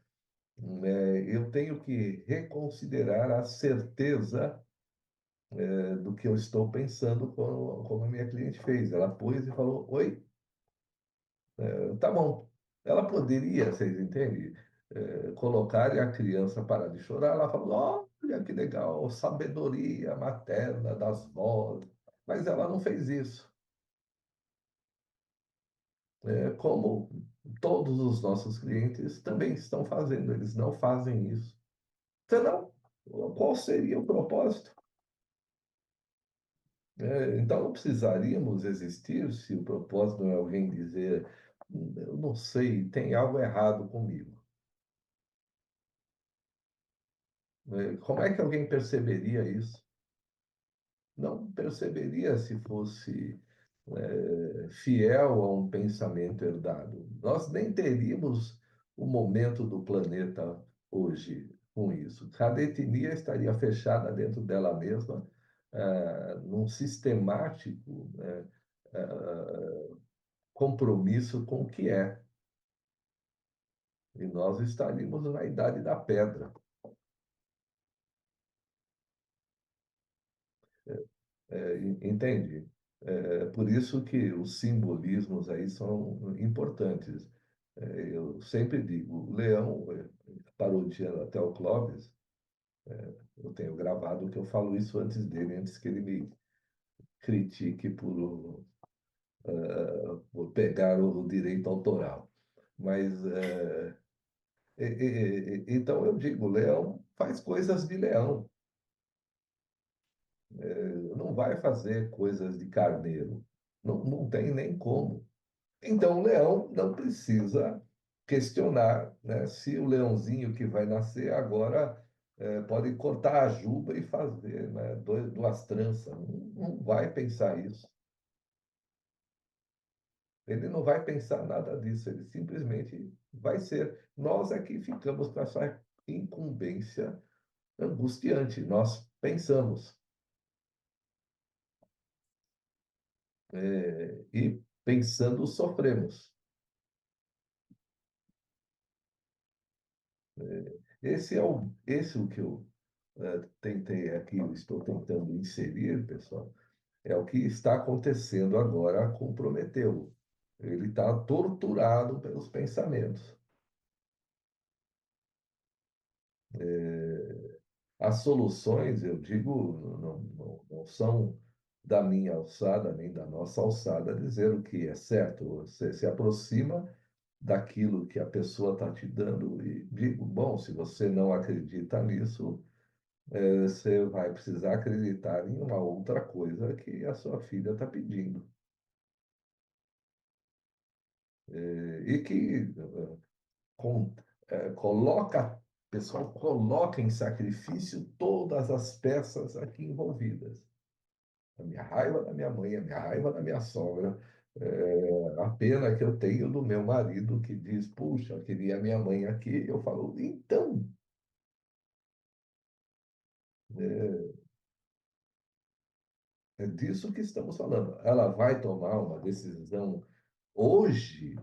eu tenho que reconsiderar a certeza do que eu estou pensando, como a minha cliente fez. Ela pôs e falou: Oi, tá bom. Ela poderia, vocês entendem, colocar a criança parar de chorar. Ela falou: Olha que legal, sabedoria materna das vós. Mas ela não fez isso. Como todos os nossos clientes também estão fazendo, eles não fazem isso. Senão, qual seria o propósito? Então, não precisaríamos existir se o propósito não é alguém dizer, eu não sei, tem algo errado comigo. Como é que alguém perceberia isso? Não perceberia se fosse fiel a um pensamento herdado. Nós nem teríamos o momento do planeta hoje com isso. Cada etnia estaria fechada dentro dela mesma, num sistemático, né, compromisso com o que é. E nós estaríamos na idade da pedra. Entende? Por isso que os simbolismos aí são importantes. Eu sempre digo, o leão, parodiando até o Clóvis, eu tenho gravado que eu falo isso antes dele, antes que ele me critique por pegar o direito autoral. Mas, então eu digo, o leão faz coisas de leão, não vai fazer coisas de carneiro, não tem nem como. Então, o leão não precisa questionar, né, se o leãozinho que vai nascer agora pode cortar a juba e fazer, né, duas tranças. Não vai pensar isso. Ele não vai pensar nada disso, ele simplesmente vai ser. Nós aqui ficamos com essa incumbência angustiante. Nós pensamos e pensando sofremos. Esse é o que eu tentei aqui, eu estou tentando inserir, pessoal, é o que está acontecendo agora com Prometeu. Ele está torturado pelos pensamentos. As soluções, eu digo, não são da minha alçada, nem da nossa alçada, dizer o que é certo. Você se aproxima daquilo que a pessoa está te dando e digo, bom, se você não acredita nisso, você vai precisar acreditar em uma outra coisa que a sua filha está pedindo. E que com, coloca, pessoal, coloca em sacrifício todas as peças aqui envolvidas. A minha raiva da minha mãe, a minha raiva da minha sogra, a pena que eu tenho do meu marido que diz, puxa, eu queria a minha mãe aqui. Eu falo, então, é disso que estamos falando. Ela vai tomar uma decisão hoje.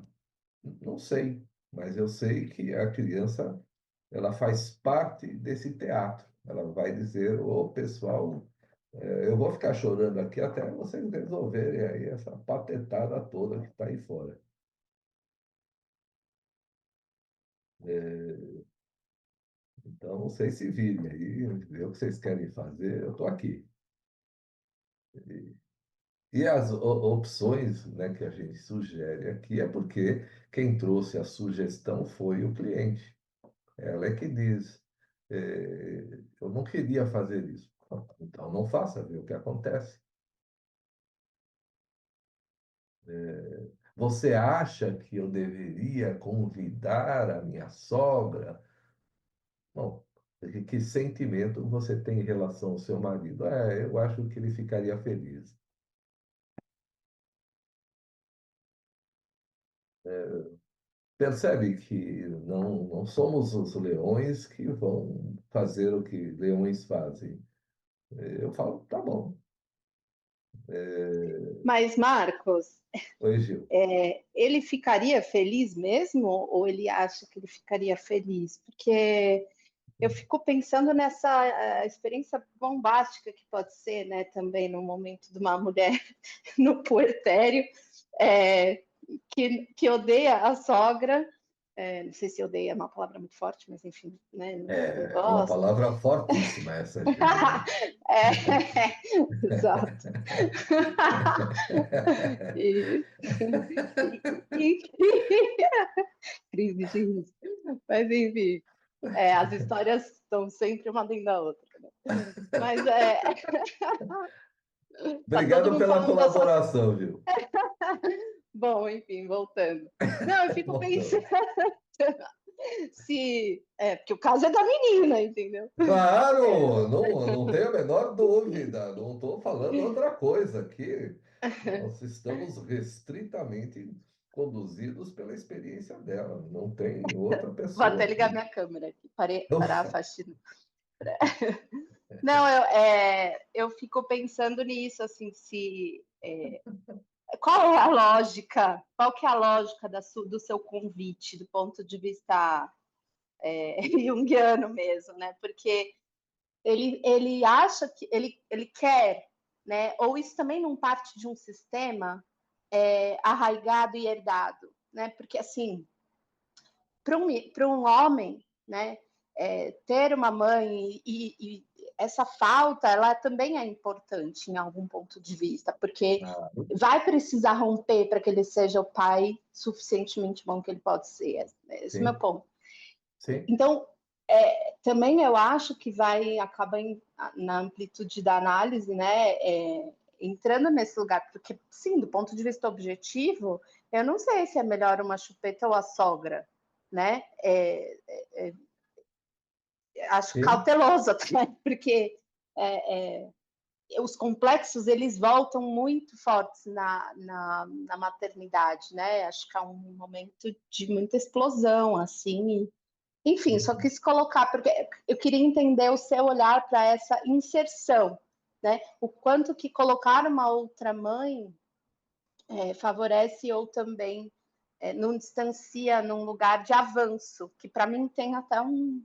Não sei, mas eu sei que a criança ela faz parte desse teatro. Ela vai dizer, ô pessoal, Eu vou ficar chorando aqui até vocês resolverem aí essa patetada toda que está aí fora. Então, vocês se virem aí, vê o que vocês querem fazer, eu estou aqui. E as opções, né, que a gente sugere aqui é porque quem trouxe a sugestão foi o cliente. Ela é que diz, eu não queria fazer isso. Então não faça, vê o que acontece. Você acha que eu deveria convidar a minha sogra? Bom, que sentimento você tem em relação ao seu marido? Eu acho que ele ficaria feliz. Percebe que não somos os leões que vão fazer o que leões fazem. Eu falo, tá bom. Mas, Marcos, Oi, Gil. ele ficaria feliz mesmo? Ou ele acha que ele ficaria feliz? Porque eu fico pensando nessa experiência bombástica que pode ser, né, também no momento de uma mulher no puerpério, é, que odeia a sogra. Não sei se odeia é uma palavra muito forte, mas enfim, né, não É uma gosta. palavra fortíssima essa, Gil. Exato. E, e, crise de riso. Mas enfim, as histórias estão sempre uma dentro da outra. Né? Mas tá todo Obrigado mundo pela falando da sua. colaboração, viu? Bom, enfim, voltando. Não, eu fico pensando Voltando. se. Porque o caso é da menina, entendeu? Claro, não tenho a menor dúvida, não estou falando outra coisa aqui. Nós estamos restritamente conduzidos pela experiência dela, não tem outra Vou pessoa até ligar aqui. minha câmera aqui, parar a Ufa. faxina. Não, eu fico pensando nisso, assim, se qual é a lógica? Qual que é a lógica do seu convite, do ponto de vista junguiano mesmo, né? Porque ele acha que ele quer, né? Ou isso também não parte de um sistema arraigado e herdado, né? Porque assim, para um homem, né? Ter uma mãe e essa falta, ela também é importante em algum ponto de vista, porque Ah, vai precisar romper para que ele seja o pai suficientemente bom que ele pode ser. Esse é o meu sim, ponto. sim, Então, também eu acho que vai acabar na amplitude da análise, né? Entrando nesse lugar, porque, sim, do ponto de vista objetivo, eu não sei se é melhor uma chupeta ou a sogra, né? Acho sim. cauteloso até, porque os complexos eles voltam muito fortes na maternidade, né? Acho que é um momento de muita explosão, assim. Enfim, só quis colocar, porque eu queria entender o seu olhar para essa inserção, né? O quanto que colocar uma outra mãe favorece ou também não distancia num lugar de avanço, que para mim tem até um.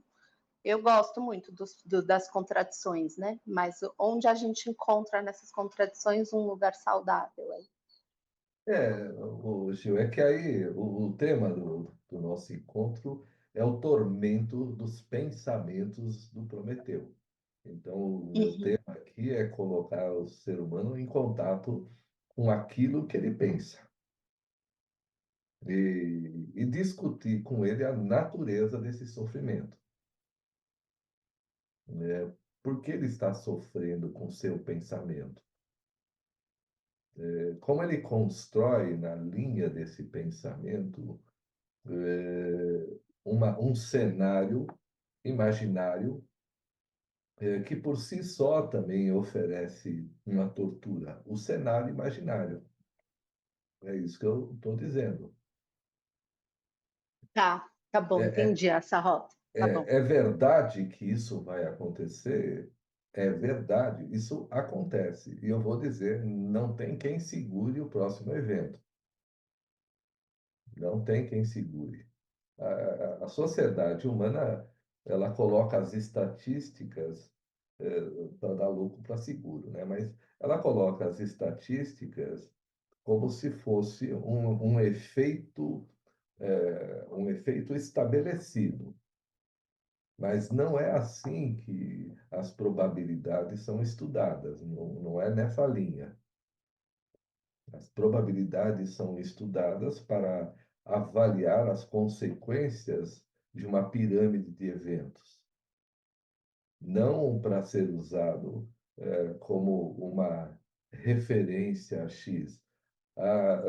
Eu gosto muito das contradições, né? Mas onde a gente encontra nessas contradições um lugar saudável aí. Gil, é que aí o tema do nosso encontro é o tormento dos pensamentos do Prometeu. Então, o meu Uhum. tema aqui é colocar o ser humano em contato com aquilo que ele pensa e discutir com ele a natureza desse sofrimento, né? Por que ele está sofrendo com seu pensamento? Como ele constrói na linha desse pensamento um cenário imaginário que por si só também oferece uma tortura. O cenário imaginário. É isso que eu estou dizendo. Tá bom, É, entendi essa rota. Tá bom. é verdade que isso vai acontecer? É verdade, isso acontece. E eu vou dizer, não tem quem segure o próximo evento. Não tem quem segure. A sociedade humana, ela coloca as estatísticas para dar lucro para seguro, né? Mas ela coloca as estatísticas como se fosse um efeito estabelecido. Mas não é assim que as probabilidades são estudadas, não é nessa linha. As probabilidades são estudadas para avaliar as consequências de uma pirâmide de eventos, não para ser usado como uma referência X. Ah,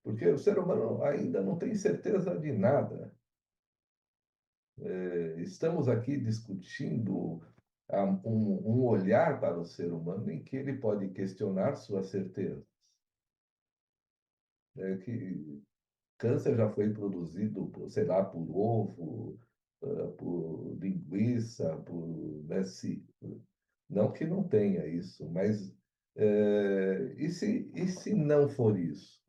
porque o ser humano ainda não tem certeza de nada. Estamos aqui discutindo um olhar para o ser humano em que ele pode questionar suas certezas. Que câncer já foi produzido, sei lá, por ovo, por linguiça, né, não que não tenha isso, mas e se não for isso?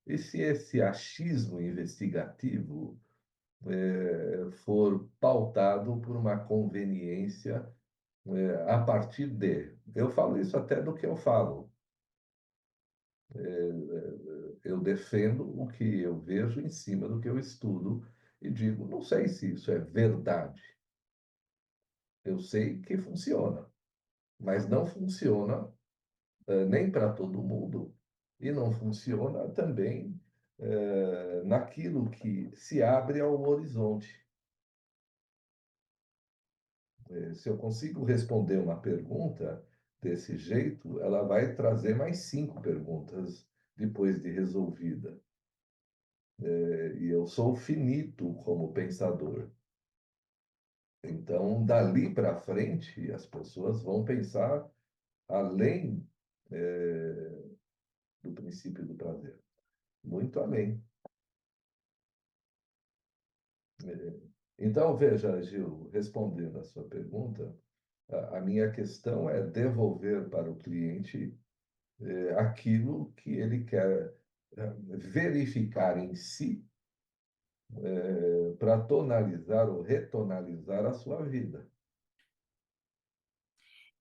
E se esse achismo investigativo for pautado por uma conveniência a partir de. Eu falo isso até do que eu falo. Eu defendo o que eu vejo em cima do que eu estudo e digo, não sei se isso é verdade. Eu sei que funciona, mas não funciona nem para todo mundo e não funciona também naquilo que se abre ao horizonte. Se eu consigo responder uma pergunta desse jeito, ela vai trazer mais 5 perguntas depois de resolvida. E eu sou finito como pensador. Então, dali para frente, as pessoas vão pensar além do princípio do prazer, muito além. Então, veja, Gil, respondendo a sua pergunta, a minha questão é devolver para o cliente aquilo que ele quer verificar em si para tonalizar ou retonalizar a sua vida.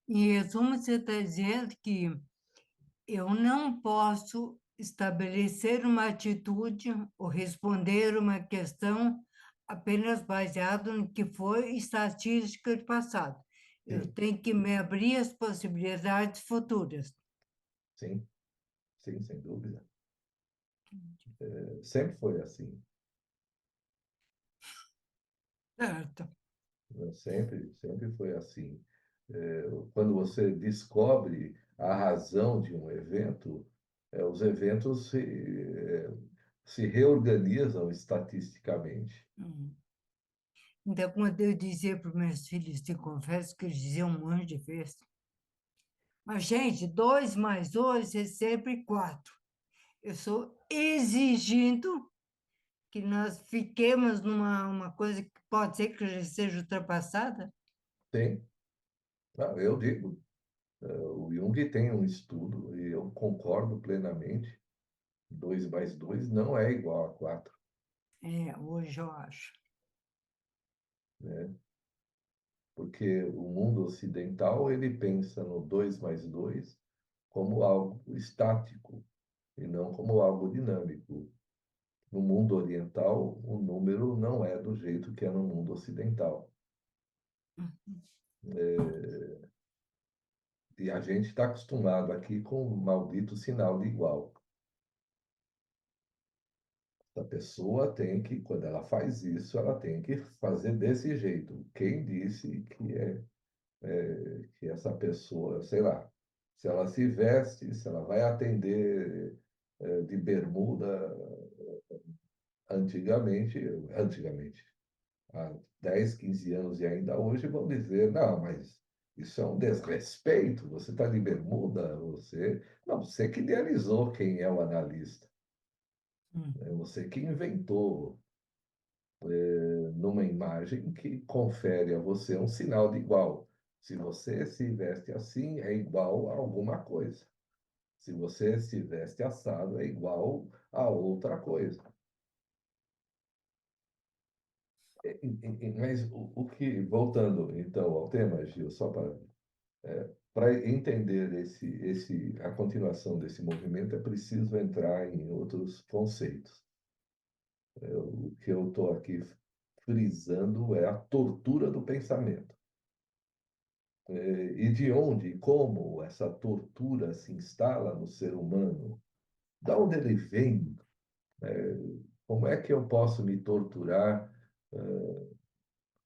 Em resumo, você está dizendo que eu não posso estabelecer uma atitude ou responder uma questão apenas baseado no que foi estatística do passado. Eu Sim, tenho que me abrir às possibilidades futuras. sim, sim, sem dúvida. Sempre foi assim. Certo. Sempre foi assim. Quando você descobre a razão de um evento, os eventos se reorganizam estatisticamente. Então, quando eu dizia para os meus filhos, te confesso que eles diziam um monte de vezes, mas, gente, 2 mais 2 é sempre 4. Eu estou exigindo que nós fiquemos numa uma coisa que pode ser que já seja ultrapassada. Tem. Não, eu digo, o Jung tem um estudo, e eu concordo plenamente, 2 mais 2 não é igual a 4, Hoje eu acho. né? Porque o mundo ocidental, ele pensa no 2 mais 2 como algo estático e não como algo dinâmico. No mundo oriental, o número não é do jeito que é no mundo ocidental. E a gente está acostumado aqui com o maldito sinal de igual. A pessoa tem que, quando ela faz isso, ela tem que fazer desse jeito. Quem disse que essa pessoa, sei lá, se ela se veste, se ela vai atender de bermuda, antigamente, há 10, 15 anos e ainda hoje, vão dizer, não, mas isso é um desrespeito, você está de bermuda, você... Não, você que idealizou quem é o analista, é você que inventou numa imagem que confere a você um sinal de igual. Se você se veste assim, é igual a alguma coisa. Se você se veste assado, é igual a outra coisa. Mas voltando então ao tema, Gil, só para Para entender a continuação desse movimento, é preciso entrar em outros conceitos. O que eu estou aqui frisando é a tortura do pensamento. E de onde e como essa tortura se instala no ser humano? Da onde ele vem? Como é que eu posso me torturar?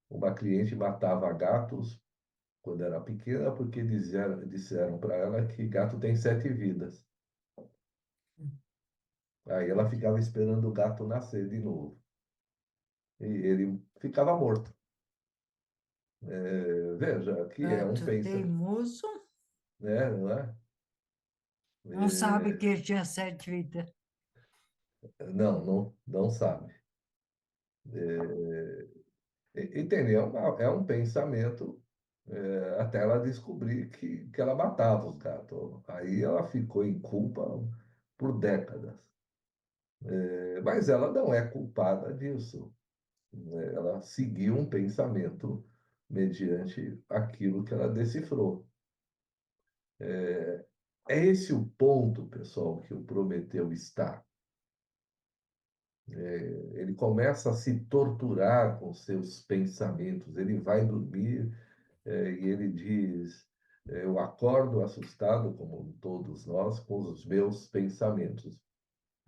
Uma cliente matava gatos quando era pequena porque disseram para ela que gato tem 7 vidas. Aí ela ficava esperando o gato nascer de novo. E ele ficava morto. Veja, que é um Gato pensamento, teimoso, né, não é? não sabe que ele tinha 7 vidas. Não sabe. Entendeu? É um pensamento até ela descobrir que ela matava os gatos. Aí ela ficou em culpa por décadas. Mas ela não é culpada disso. Ela seguiu um pensamento mediante aquilo que ela decifrou. É esse o ponto, pessoal, que o Prometeu está. Ele começa a se torturar com seus pensamentos. Ele vai dormir e ele diz: eu acordo assustado, como todos nós, com os meus pensamentos.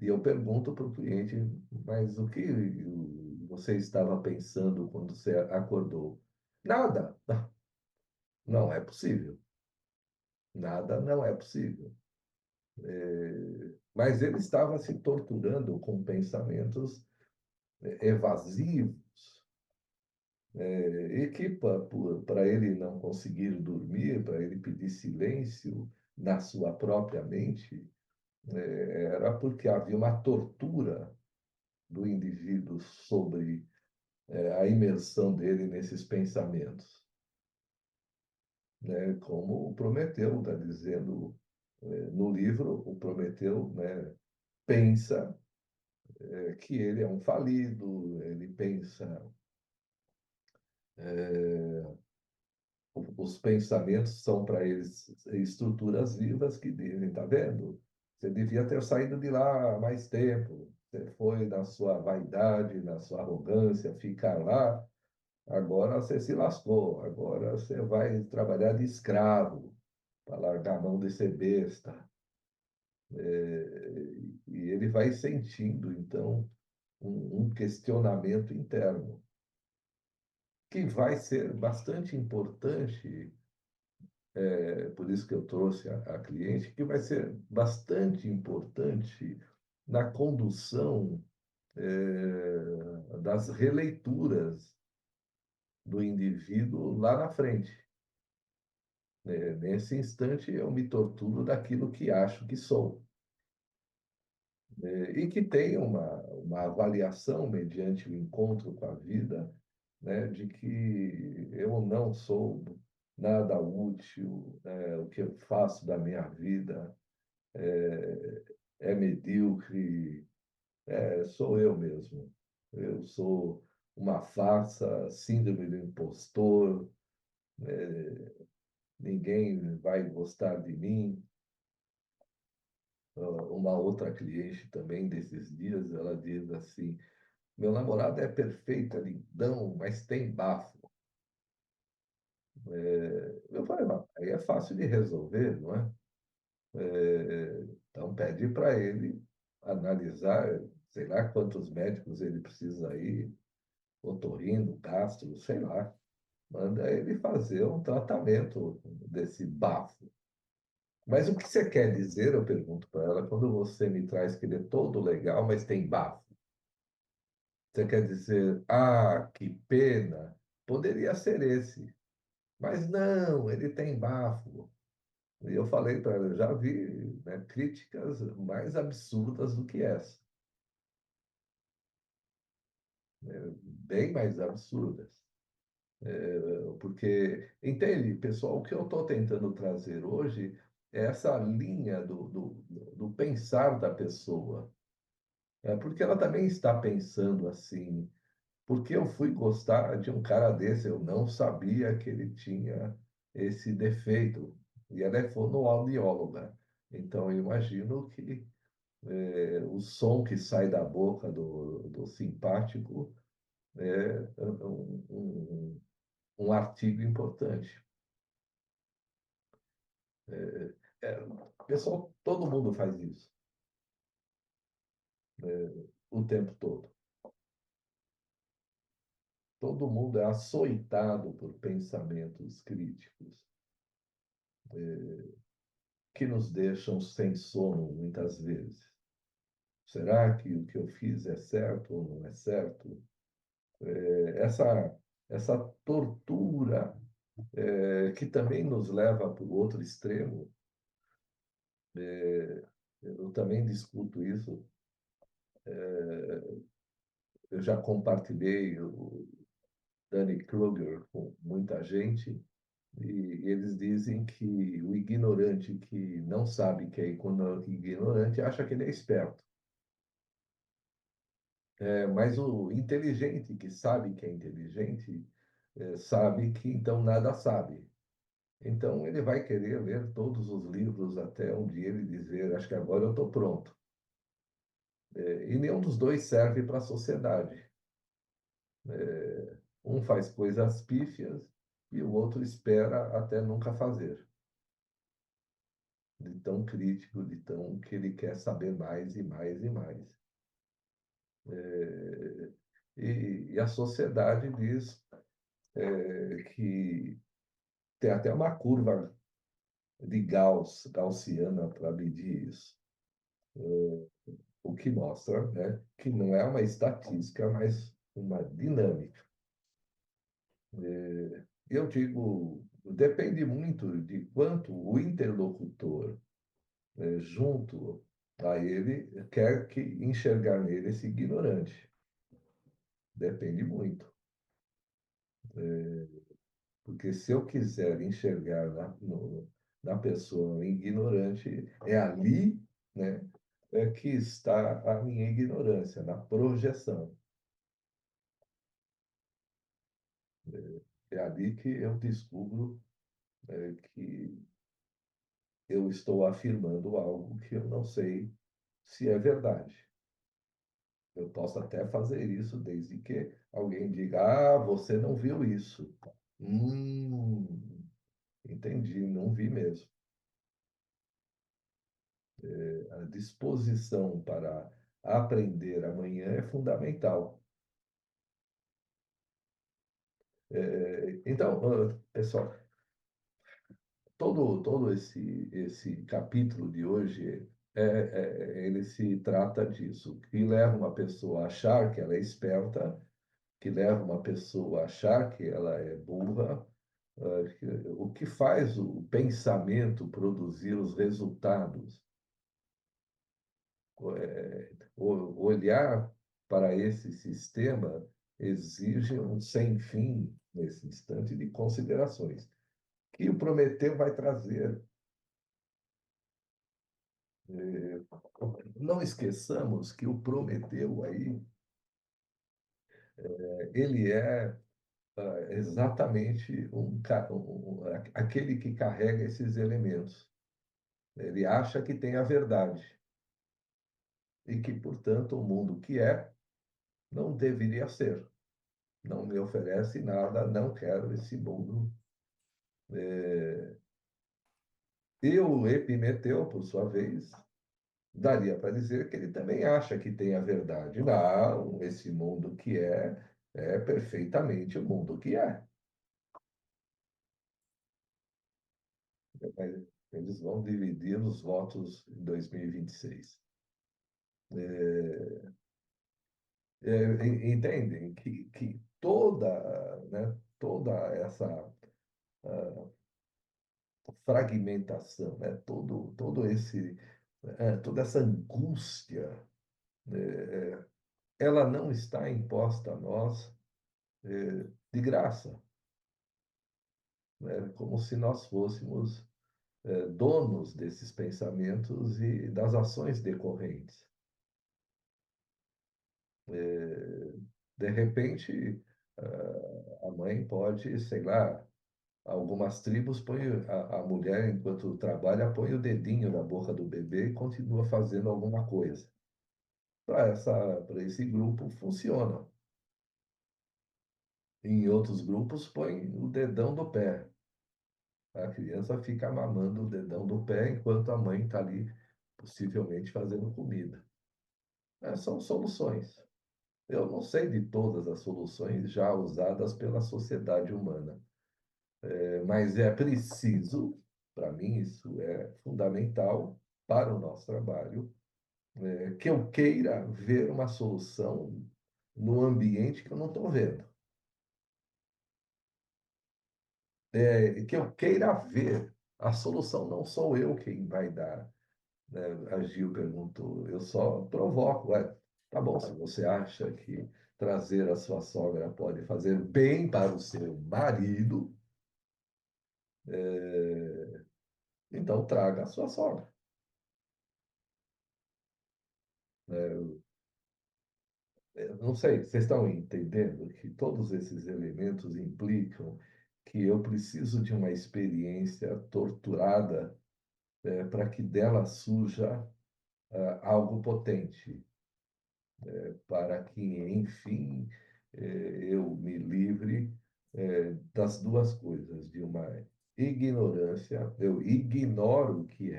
E eu pergunto para o cliente: mas o que você estava pensando quando você acordou? Nada. Não é possível. Nada não é possível. Mas ele estava se torturando com pensamentos evasivos, e que para ele não conseguir dormir, para ele pedir silêncio na sua própria mente, era porque havia uma tortura do indivíduo sobre a imersão dele nesses pensamentos. Né? Como o Prometeu está dizendo no livro, o Prometeu, né, pensa que ele é um falido, ele pensa os pensamentos são para eles estruturas vivas que dizem, tá vendo? Você devia ter saído de lá há mais tempo. Você foi na sua vaidade, na sua arrogância, ficar lá. Agora você se lascou. Agora você vai trabalhar de escravo para largar a mão de ser besta. E ele vai sentindo, então, um questionamento interno que vai ser bastante importante, por isso que eu trouxe a cliente, que vai ser bastante importante na condução das releituras do indivíduo lá na frente. Nesse instante, eu me torturo daquilo que acho que sou. E que tem uma avaliação mediante o encontro com a vida, né, de que eu não sou nada útil, o que eu faço da minha vida é medíocre, sou eu mesmo. Eu sou uma farsa, síndrome do impostor, ninguém vai gostar de mim. Uma outra cliente também desses dias, ela diz assim: meu namorado é perfeito, é lindão, mas tem bafo. Eu falei: "Mas aí é fácil de resolver, não é? Então pede para ele analisar, sei lá quantos médicos ele precisa ir, otorrino, gastro, sei lá. Manda ele fazer um tratamento desse bafo. Mas o que você quer dizer, eu pergunto para ela, quando você me traz que ele é todo legal, mas tem bafo? Você quer dizer, ah, que pena, poderia ser esse. Mas não, ele tem bafo. E eu falei para ela, eu já vi, né, críticas mais absurdas do que essa, bem mais absurdas. Porque, entende, pessoal, o que eu estou tentando trazer hoje é essa linha do pensar da pessoa. Porque ela também está pensando assim, porque eu fui gostar de um cara desse, eu não sabia que ele tinha esse defeito. E ela é fonoaudióloga. Então, eu imagino que o som que sai da boca do simpático é um artigo importante. Pessoal, todo mundo faz isso, o tempo todo. Todo mundo é açoitado por pensamentos críticos, que nos deixam sem sono muitas vezes. Será que o que eu fiz é certo ou não é certo? Essa tortura, que também nos leva para o outro extremo, eu também discuto isso. Eu já compartilhei o Danny Kruger com muita gente, e eles dizem que o ignorante que não sabe que é ignorante acha que ele é esperto. Mas o inteligente que sabe que é inteligente, sabe que então nada sabe. Então ele vai querer ler todos os livros até um dia ele dizer, acho que agora eu estou pronto. E nenhum dos dois serve para a sociedade. Um faz coisas pífias e o outro espera até nunca fazer. De tão crítico, de tão que ele quer saber mais e mais e mais. E a sociedade diz que tem até uma curva de gaussiana para medir isso. O que mostra, né, que não é uma estatística, mas uma dinâmica. Eu digo, depende muito de quanto o interlocutor, junto a ele, quer que enxergar nele esse ignorante. Depende muito. Porque se eu quiser enxergar na pessoa um ignorante, é ali, né, que está a minha ignorância, na projeção. É ali que eu descubro que eu estou afirmando algo que eu não sei se é verdade. Eu posso até fazer isso desde que alguém diga: ah, você não viu isso. Entendi, não vi mesmo. A disposição para aprender amanhã é fundamental. Então, pessoal, todo esse capítulo de hoje, ele se trata disso, que leva uma pessoa a achar que ela é esperta, que leva uma pessoa a achar que ela é burra, o que faz o pensamento produzir os resultados. Olhar para esse sistema exige um sem fim, nesse instante, de considerações, que o Prometeu vai trazer. Não esqueçamos que o Prometeu aí, ele é exatamente aquele que carrega esses elementos. Ele acha que tem a verdade e que, portanto, o mundo que é não deveria ser. Não me oferece nada, não quero esse mundo. E o Epimeteu, por sua vez, daria para dizer que ele também acha que tem a verdade. Não, esse mundo que é perfeitamente o mundo que é. Mas eles vão dividir os votos em 2026. Entendem que toda essa fragmentação, né, toda essa angústia, ela não está imposta a nós de graça, né, como se nós fôssemos donos desses pensamentos e das ações decorrentes. De repente, a mãe pode, sei lá, Algumas tribos põem a mulher, enquanto trabalha, põe o dedinho na boca do bebê e continua fazendo alguma coisa. Para esse grupo, funciona. Em outros grupos, põe o dedão do pé. A criança fica mamando o dedão do pé enquanto a mãe está ali, possivelmente fazendo comida. São soluções. Eu não sei de todas as soluções já usadas pela sociedade humana, mas é preciso, para mim, isso é fundamental para o nosso trabalho, que eu queira ver uma solução no ambiente que eu não estou vendo. Que eu queira ver a solução, não sou eu quem vai dar, né? A Gil perguntou, eu só provoco. Tá bom, se você acha que trazer a sua sogra pode fazer bem para o seu marido, então traga a sua sogra. Não sei, vocês estão entendendo que todos esses elementos implicam que eu preciso de uma experiência torturada, para que dela surja algo potente, para que, enfim, eu me livre das duas coisas, de uma ignorância, eu ignoro o que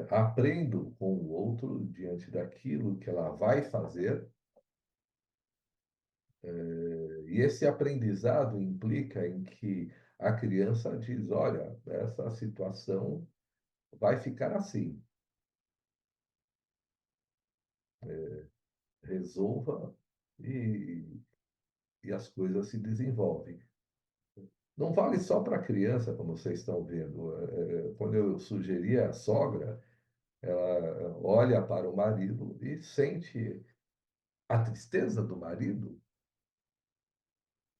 aprendo com o outro diante daquilo que ela vai fazer, e esse aprendizado implica em que a criança diz: olha, essa situação vai ficar assim, resolva e, e as coisas se desenvolvem. Não vale só para a criança, como vocês estão vendo. Quando eu sugeri a sogra, ela olha para o marido e sente a tristeza do marido.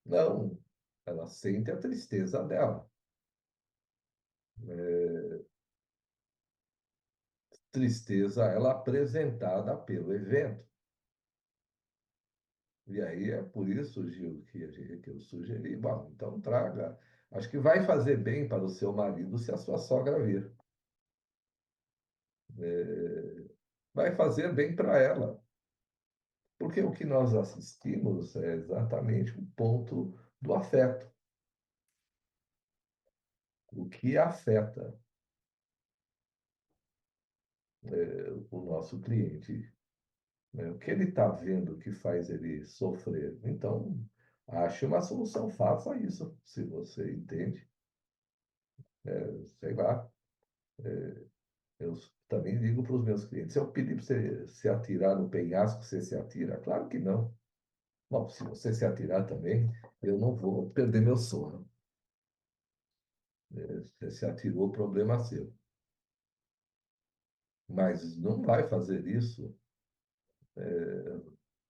Não, ela sente a tristeza dela. Tristeza ela apresentada pelo evento. E aí é por isso, Gil, que eu sugeri. Bom, então traga. Acho que vai fazer bem para o seu marido se a sua sogra vir. Vai fazer bem para ela. Porque o que nós assistimos é exatamente o ponto do afeto. O que afeta o nosso cliente, né? O que ele está vendo que faz ele sofrer. Então, ache uma solução, faça isso, se você entende. Sei lá, eu também digo para os meus clientes: se eu pedir para você se atirar no penhasco, você se atira? Claro que não. Bom, se você se atirar também, eu não vou perder meu sono. Você se atirou, problema seu. Mas não vai fazer isso.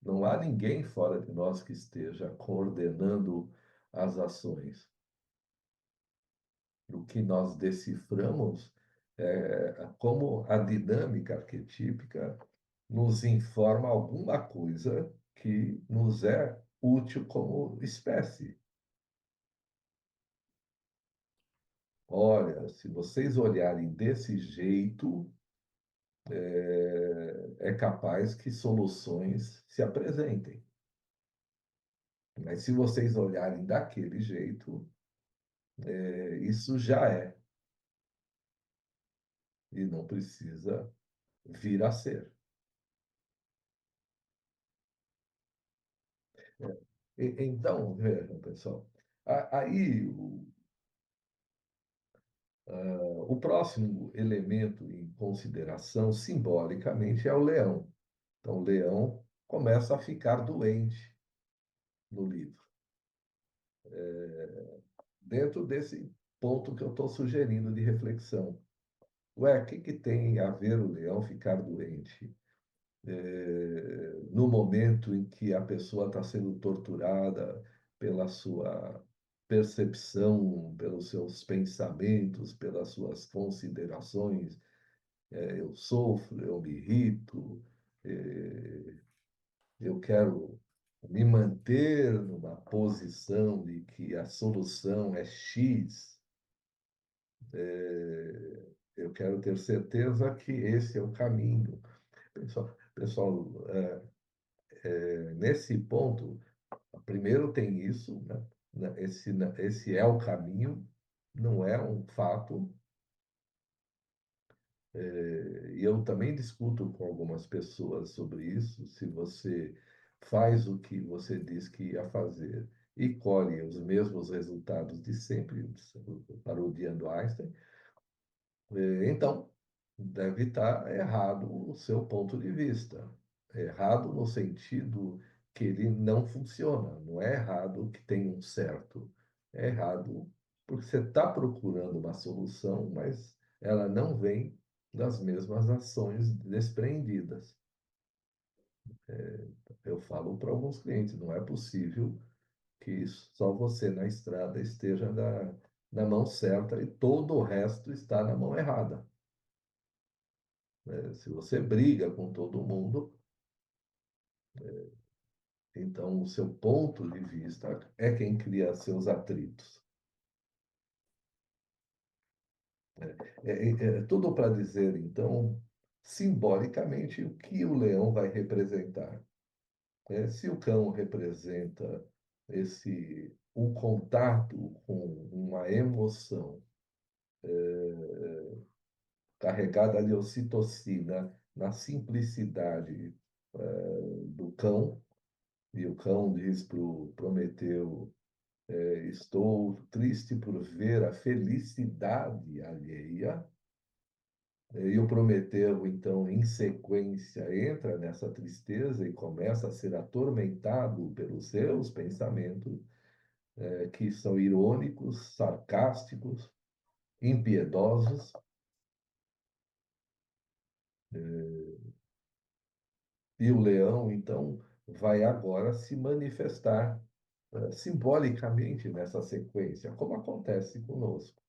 Não há ninguém fora de nós que esteja coordenando as ações. O que nós deciframos é como a dinâmica arquetípica nos informa alguma coisa que nos é útil como espécie. Olha, se vocês olharem desse jeito, é capaz que soluções se apresentem. Mas se vocês olharem daquele jeito, isso já é. E não precisa vir a ser. Então, vejam, pessoal, aí o próximo elemento em consideração, simbolicamente, é o leão. Então, o leão começa a ficar doente no livro, dentro desse ponto que eu estou sugerindo de reflexão. Ué, o que tem a ver o leão ficar doente? No momento em que a pessoa está sendo torturada pela sua percepção, pelos seus pensamentos, pelas suas considerações, eu sofro, eu me irrito, eu quero me manter numa posição de que a solução é X, eu quero ter certeza que esse é o caminho. Pessoal, nesse ponto, primeiro tem isso, né? Esse é o caminho, não é um fato. E eu também discuto com algumas pessoas sobre isso. Se você faz o que você diz que ia fazer e colhe os mesmos resultados de sempre, parodiando Einstein, então deve estar errado o seu ponto de vista. Errado no sentido que ele não funciona. Não é errado que tem um certo. É errado porque você está procurando uma solução, mas ela não vem das mesmas ações despreendidas. Eu falo para alguns clientes, não é possível que só você na estrada esteja na mão certa e todo o resto está na mão errada. Se você briga com todo mundo, então o seu ponto de vista é quem cria seus atritos. Tudo para dizer, então, simbolicamente, o que o leão vai representar. Se o cão representa um contato com uma emoção carregada de ocitocina na simplicidade do cão, e o cão diz para o Prometeu: estou triste por ver a felicidade alheia. E o Prometeu, então, em sequência, entra nessa tristeza e começa a ser atormentado pelos seus pensamentos, que são irônicos, sarcásticos, impiedosos. E o leão, então, vai agora se manifestar simbolicamente nessa sequência, como acontece conosco.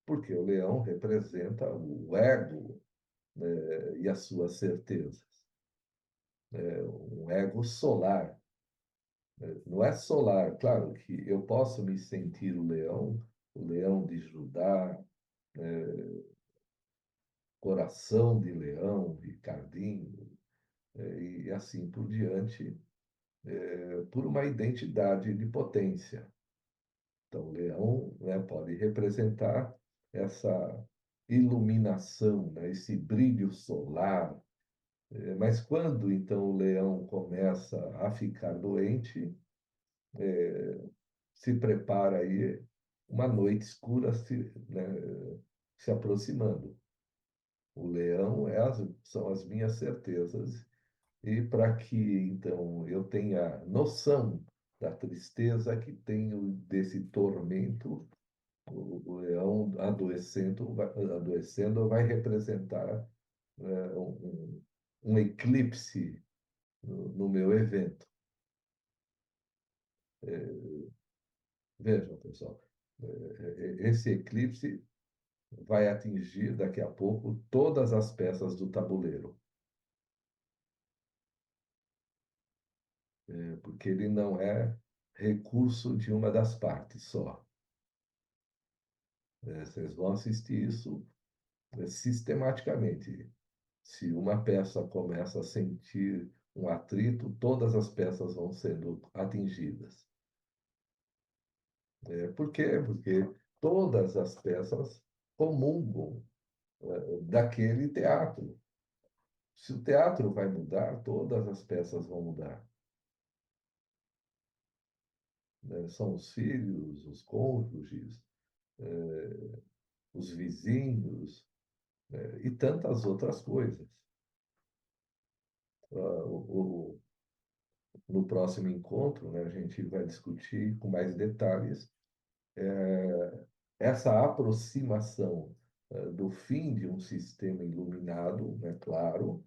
Porque o leão representa o ego, e as suas certezas. Um ego solar. Não é solar, claro que eu posso me sentir o leão de Judá, coração de leão, de Cardim, e assim por diante, por uma identidade de potência. Então, o leão, né, pode representar essa iluminação, né, esse brilho solar. Mas quando então o leão começa a ficar doente, se prepara aí uma noite escura se aproximando. O leão são as minhas certezas, e para que então eu tenha noção da tristeza que tenho desse tormento, o leão adoecendo vai representar um eclipse no meu evento. Vejam, pessoal, esse eclipse vai atingir daqui a pouco todas as peças do tabuleiro, porque ele não é recurso de uma das partes só. Vocês vão assistir isso sistematicamente. Se uma peça começa a sentir um atrito, todas as peças vão sendo atingidas. Por quê? Porque todas as peças comungam daquele teatro. Se o teatro vai mudar, todas as peças vão mudar. São os filhos, os cônjuges, os vizinhos, e tantas outras coisas. No próximo encontro, né, a gente vai discutir com mais detalhes essa aproximação do fim de um sistema iluminado, né, claro,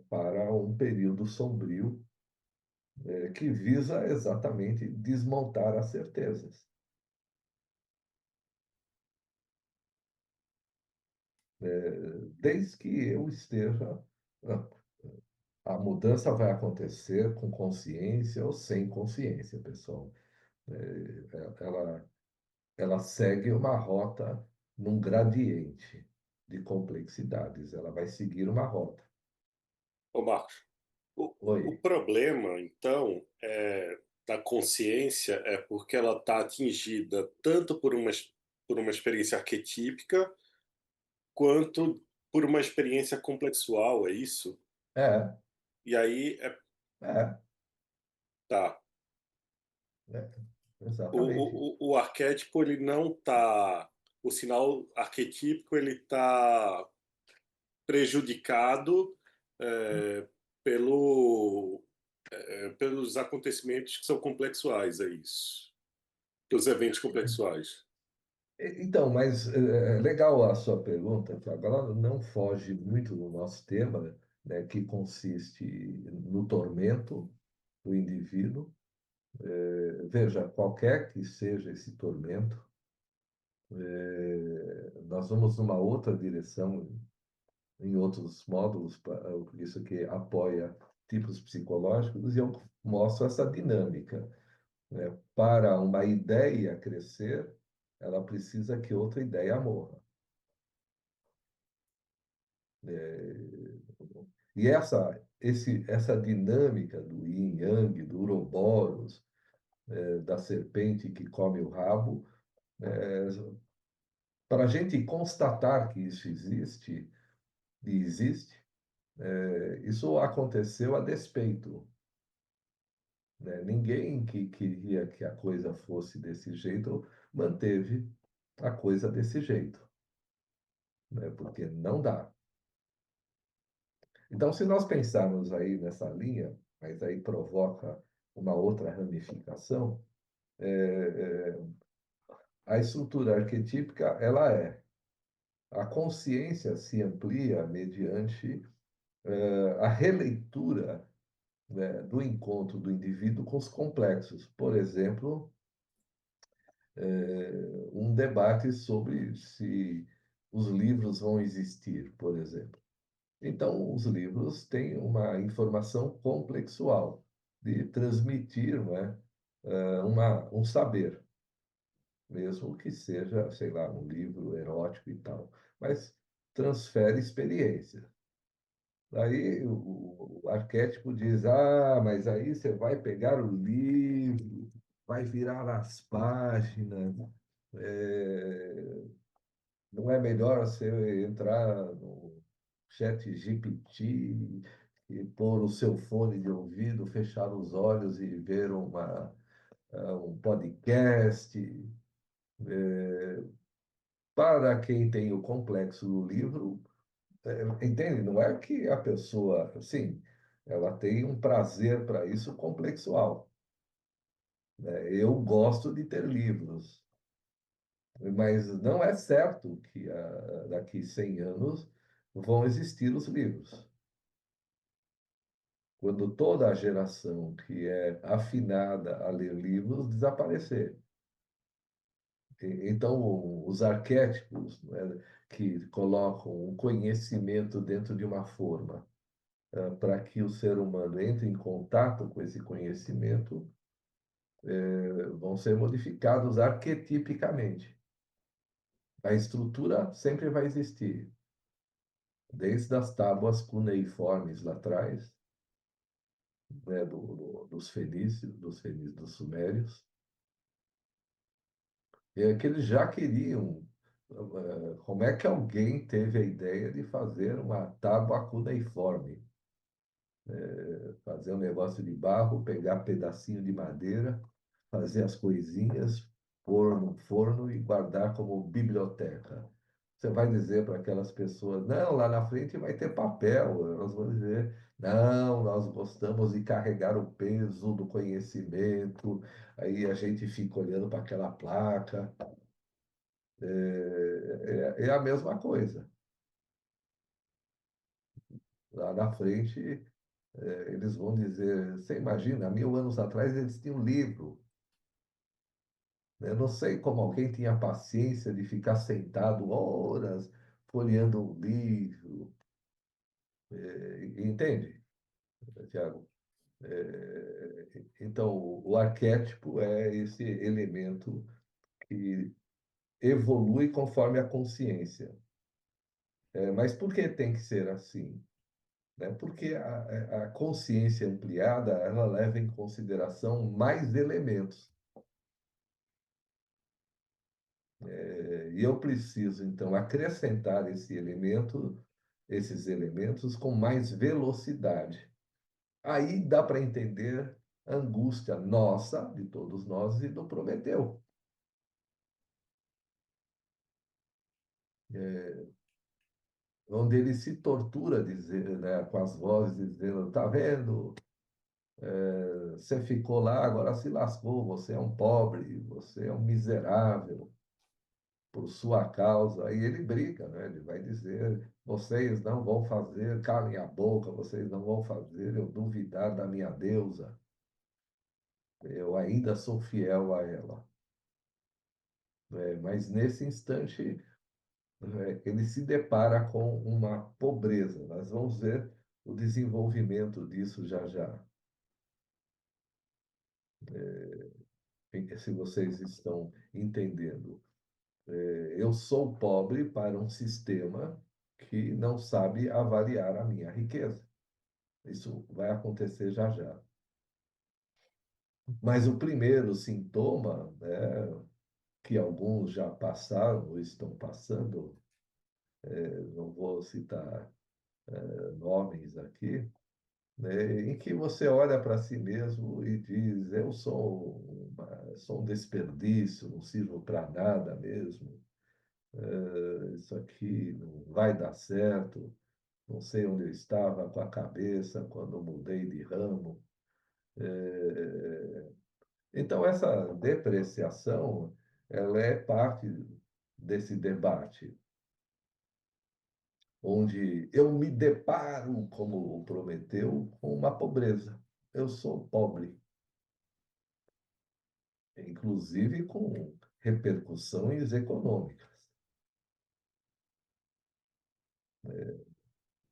para um período sombrio, que visa exatamente desmontar as certezas. Desde que eu esteja A mudança vai acontecer com consciência ou sem consciência, pessoal. Ela, ela segue uma rota num gradiente de complexidades. Ela vai seguir uma rota. Ô, Marcos, o Oi. problema, então, da consciência é porque ela está atingida tanto por uma experiência arquetípica quanto por uma experiência complexual, é isso? É, E aí, é, tá. é, exatamente. O arquétipo, ele não tá. O sinal arquetípico, ele tá prejudicado é, pelo, pelos acontecimentos que são complexuais, é isso. Pelos eventos complexuais. Então, mas é legal a sua pergunta, que agora não foge muito do nosso tema, né, que consiste no tormento do indivíduo. Veja, qualquer que seja esse tormento, nós vamos numa outra direção em outros módulos, isso que apoia tipos psicológicos, e eu mostro essa dinâmica, né? Para uma ideia crescer, ela precisa que outra ideia morra. E essa dinâmica do yin yang, do Ouroboros, da serpente que come o rabo, para a gente constatar que isso existe, e existe, isso aconteceu a despeito, né? Ninguém que queria que a coisa fosse desse jeito manteve a coisa desse jeito, né? Porque não dá. Então, se nós pensarmos aí nessa linha, mas aí provoca uma outra ramificação, a estrutura arquetípica ela é a consciência se amplia mediante a releitura, né, do encontro do indivíduo com os complexos. Por exemplo, um debate sobre se os livros vão existir, por exemplo. Então, os livros têm uma informação complexual de transmitir, não é, um saber, mesmo que seja, sei lá, um livro erótico e tal, mas transfere experiência. Aí o arquétipo diz: ah, mas aí você vai pegar o livro, vai virar as páginas, não é melhor você entrar no chat GPT e pôr o seu fone de ouvido, fechar os olhos e ver um podcast? Para quem tem o complexo do livro, entende? Não é que a pessoa, sim, ela tem um prazer para isso complexual, né? Eu gosto de ter livros, mas não é certo que daqui 100 anos vão existir os livros. Quando toda a geração que é afinada a ler livros desaparecer. Então, os arquétipos, né, que colocam o conhecimento dentro de uma forma, para que o ser humano entre em contato com esse conhecimento, vão ser modificados arquetipicamente. A estrutura sempre vai existir, desde as tábuas cuneiformes lá atrás, né, dos fenícios, dos sumérios, que eles já queriam. Como é que alguém teve a ideia de fazer uma tábua cuneiforme? Fazer um negócio de barro, pegar pedacinho de madeira, fazer as coisinhas, pôr no forno e guardar como biblioteca. Você vai dizer para aquelas pessoas: não, lá na frente vai ter papel. Elas vão dizer: não, nós gostamos de carregar o peso do conhecimento. Aí a gente fica olhando para aquela placa. É a mesma coisa. Lá na frente, eles vão dizer: você imagina, há 1000 anos atrás eles tinham livro. Eu não sei como alguém tinha paciência de ficar sentado horas folheando um livro, entende? Tiago. Então, o arquétipo é esse elemento que evolui conforme a consciência. Mas por que tem que ser assim? Né? Porque a consciência ampliada, ela leva em consideração mais elementos. E eu preciso, então, acrescentar esses elementos com mais velocidade. Aí dá para entender a angústia nossa, de todos nós, e do Prometeu. Onde ele se tortura dizer, né, com as vozes dizendo, tá vendo? Você ficou lá, agora se lascou, você é um pobre, você é um miserável por sua causa. Aí ele briga, né? Ele vai dizer, vocês não vão fazer, calem a boca, vocês não vão fazer eu duvidar da minha deusa. Eu ainda sou fiel a ela. Mas nesse instante, ele se depara com uma pobreza. Nós vamos ver o desenvolvimento disso já já. Se vocês estão entendendo. Eu sou pobre para um sistema que não sabe avaliar a minha riqueza. Isso vai acontecer já já. Mas o primeiro sintoma, né, que alguns já passaram ou estão passando, não vou citar nomes aqui, né, em que você olha para si mesmo e diz: eu sou um desperdício, não sirvo para nada mesmo, isso aqui não vai dar certo, não sei onde eu estava com a cabeça quando mudei de ramo. Então, essa depreciação, ela é parte desse debate, onde eu me deparo, como Prometeu, com uma pobreza. Eu sou pobre, inclusive com repercussões econômicas.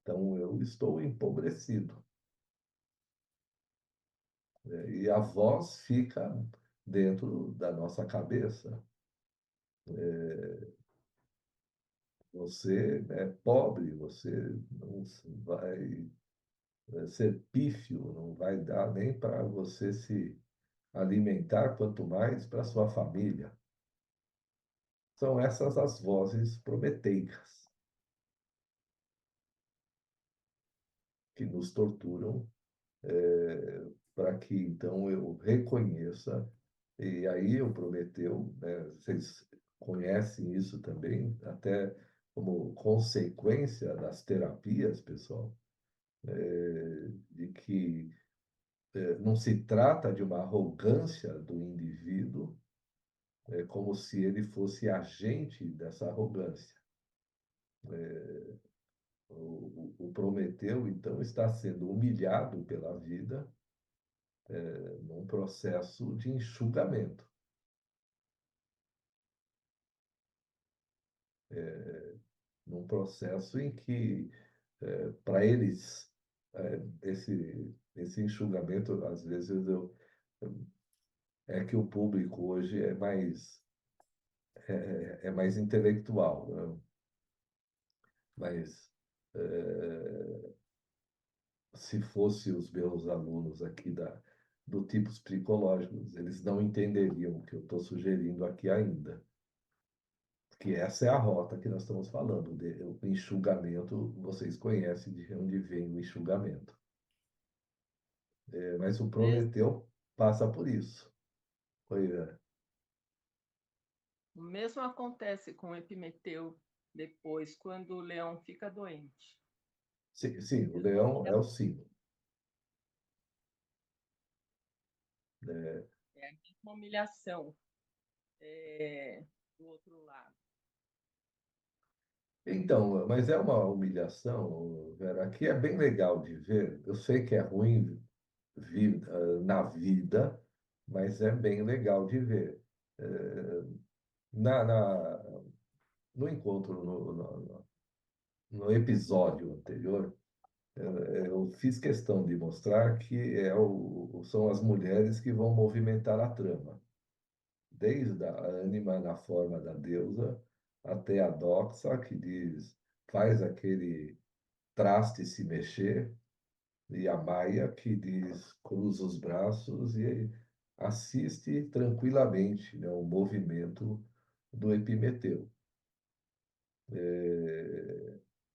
Então, eu estou empobrecido. E a voz fica dentro da nossa cabeça. Você é pobre, você não vai ser pífio, não vai dar nem para você se alimentar, quanto mais para sua família. São essas as vozes prometeicas que nos torturam, para que então eu reconheça, e aí eu Prometeu, né, vocês conhecem isso também, até como consequência das terapias, pessoal, de que não se trata de uma arrogância do indivíduo, como se ele fosse agente dessa arrogância. O Prometeu, então, está sendo humilhado pela vida, num processo de enxugamento, num processo em que, para eles, esse enxugamento, às vezes, é que o público hoje é mais intelectual, né? Mas se fosse os meus alunos aqui do tipos psicológicos, eles não entenderiam o que eu estou sugerindo aqui ainda. Que essa é a rota que nós estamos falando. O enxugamento, vocês conhecem de onde vem o enxugamento. Mas o Mesmo, Prometeu passa por isso. Foi, o mesmo acontece com o Epimeteu depois, quando o leão fica doente. sim, o Mesma leão é o humilhação, símbolo. Né? é a mesma humilhação do outro lado. Então, mas é uma humilhação, Vera, que é bem legal de ver. Eu sei que é ruim na vida, mas é bem legal de ver. Eh, na, na, no encontro, no episódio anterior, eu fiz questão de mostrar que são as mulheres que vão movimentar a trama, desde a ânima na forma da deusa até a doxa, que diz, faz aquele traste se mexer, e a Maia, que diz, cruza os braços e assiste tranquilamente, né, o movimento do Epimeteu.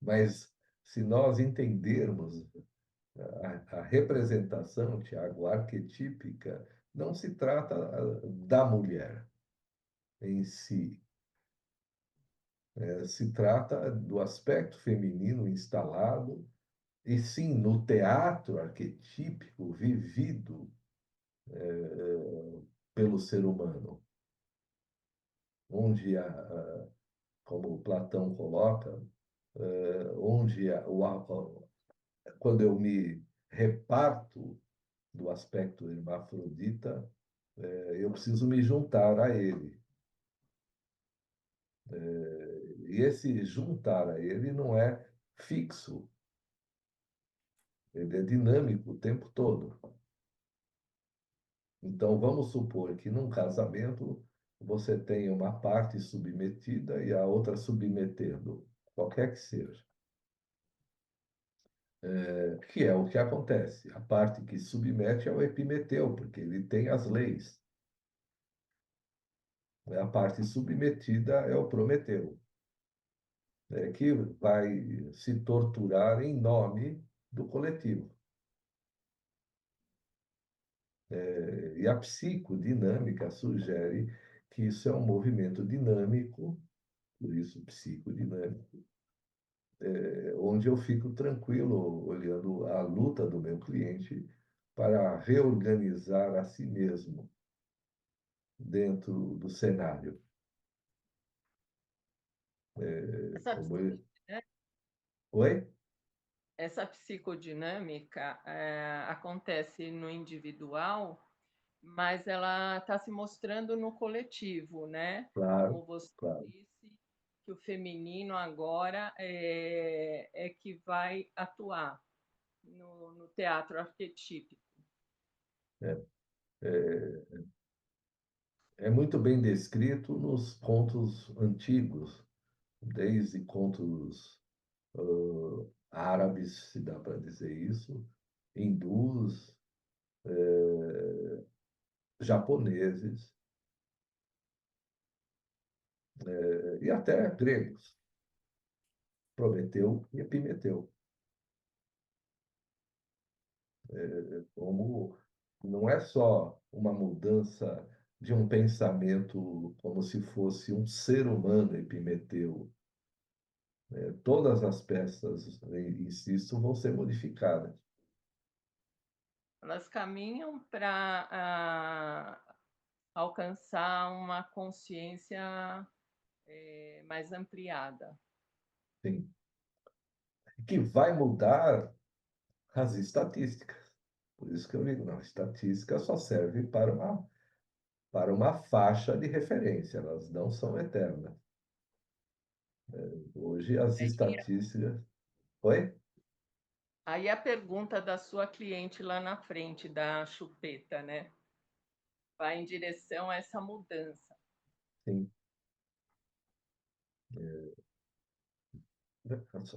Mas se nós entendermos a representação, Tiago, arquetípica, não se trata da mulher em si, se trata do aspecto feminino instalado, e sim no teatro arquetípico vivido pelo ser humano, onde, como Platão coloca, onde quando eu me reparto do aspecto hermafrodita, eu preciso me juntar a ele. E esse juntar a ele não é fixo, ele é dinâmico o tempo todo. Então, vamos supor que num casamento você tem uma parte submetida e a outra submetendo, qualquer que seja. Que é o que acontece. A parte que submete é o Epimeteu, porque ele tem as leis. A parte submetida é o Prometeu, que vai se torturar em nome do coletivo. E a psicodinâmica sugere que isso é um movimento dinâmico, por isso psicodinâmico, onde eu fico tranquilo olhando a luta do meu cliente para reorganizar a si mesmo dentro do cenário. Essa Como ele... psicodinâmica, Oi? essa psicodinâmica acontece no individual, mas ela está se mostrando no coletivo, né? Claro, Como você claro. disse, que o feminino agora é que vai atuar no teatro arquetípico. É, é, é muito bem descrito nos contos antigos, desde contos árabes, se dá para dizer isso, hindus, japoneses, e até gregos, Prometeu e Epimeteu. Como não é só uma mudança de um pensamento como se fosse um ser humano, Epimeteu. Todas as peças, insisto, vão ser modificadas. Elas caminham para alcançar uma consciência mais ampliada. Sim. Que vai mudar as estatísticas. Por isso que eu digo, não, a estatística só serve para uma faixa de referência, elas não são eternas. Hoje as estatísticas... Oi? Aí a pergunta da sua cliente lá na frente, da chupeta, né? Vai em direção a essa mudança. Sim.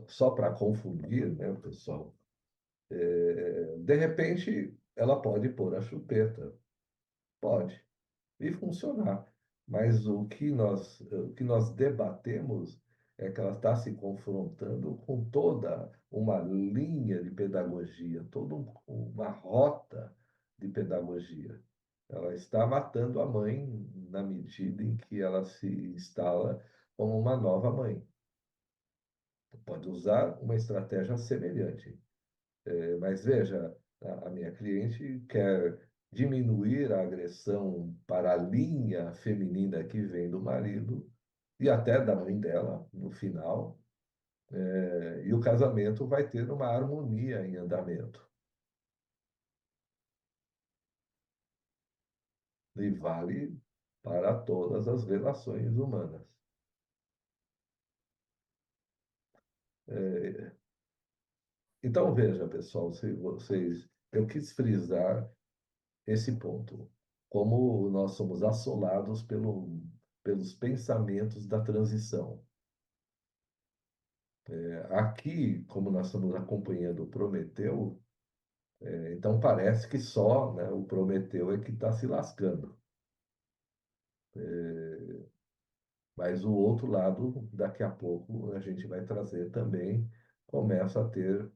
Só para confundir, né, pessoal? De repente, ela pode pôr a chupeta. Pode. E funcionar. Mas o que nós debatemos é que ela está se confrontando com toda uma linha de pedagogia, toda uma rota de pedagogia. Ela está matando a mãe na medida em que ela se instala como uma nova mãe. Pode usar uma estratégia semelhante. Mas veja, a minha cliente quer diminuir a agressão para a linha feminina que vem do marido e até da mãe dela no final, e o casamento vai ter uma harmonia em andamento. E vale para todas as relações humanas. Então, veja, pessoal, eu quis frisar esse ponto, como nós somos assolados pelos pensamentos da transição. Aqui, como nós estamos acompanhando o Prometeu, então parece que só, né, o Prometeu é que está se lascando. Mas o outro lado, daqui a pouco, a gente vai trazer também, começa a ter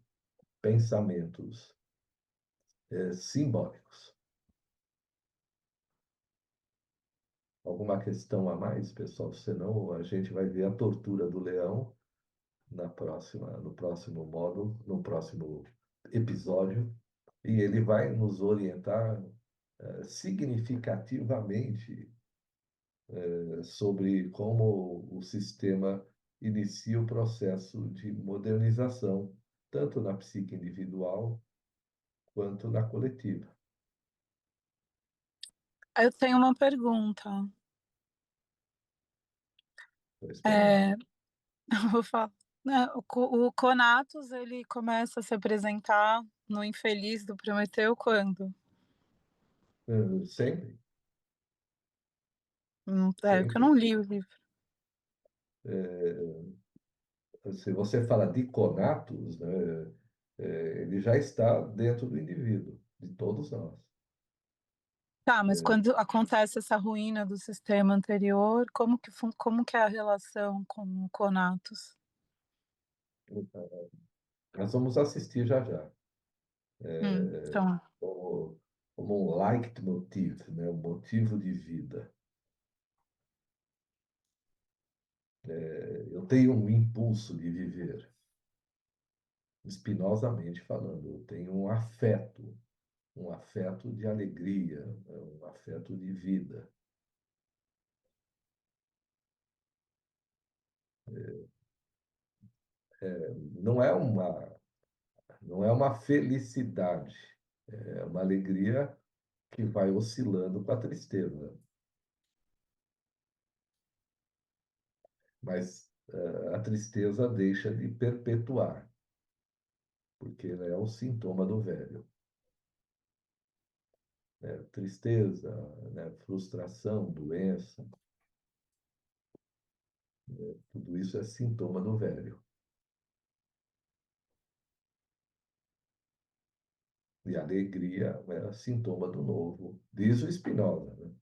pensamentos simbólicos. Alguma questão a mais, pessoal? Senão a gente vai ver a tortura do leão no próximo módulo, no próximo episódio, e ele vai nos orientar significativamente sobre como o sistema inicia o processo de modernização, tanto na psique individual quanto na coletiva. Eu tenho uma pergunta. Vou falar. O Conatus, ele começa a se apresentar no Infeliz do Prometeu quando? Sempre. Porque eu não li o livro. Se você fala de conatos, né, ele já está dentro do indivíduo, de todos nós. Tá, mas quando acontece essa ruína do sistema anterior, como que é a relação com o Conatus? Nós vamos assistir já já. Então, Como um leitmotiv, né, um motivo de vida. Eu tenho um impulso de viver, espinosamente falando, eu tenho um afeto de alegria, um afeto de vida. Não é uma felicidade, é uma alegria que vai oscilando com a tristeza. Mas a tristeza deixa de perpetuar, porque ela é o sintoma do velho. Tristeza, né, frustração, doença, tudo isso é sintoma do velho. E a alegria é sintoma do novo, diz o Spinoza. Né?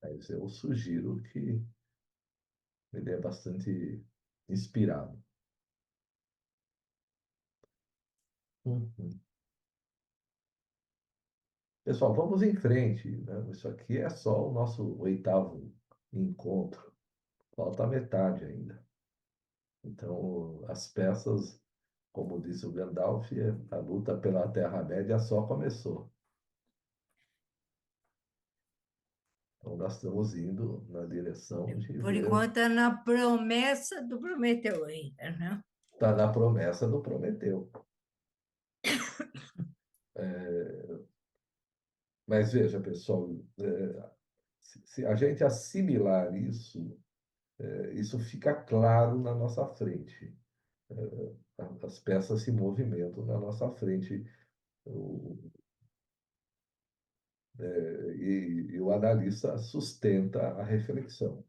Mas eu sugiro que ele é bastante inspirado. Uhum. Pessoal, vamos em frente. Né? Isso aqui é só o nosso 8º encontro. Falta a metade ainda. Então, as peças, como diz o Gandalf, a luta pela Terra-média só começou. Então, nós estamos indo na direção de Por ver... enquanto, é na promessa do Prometeu ainda, né? Está na promessa do Prometeu. Mas veja, pessoal, se a gente assimilar isso, isso fica claro na nossa frente. As peças se movimentam na nossa frente. E o analista sustenta a reflexão.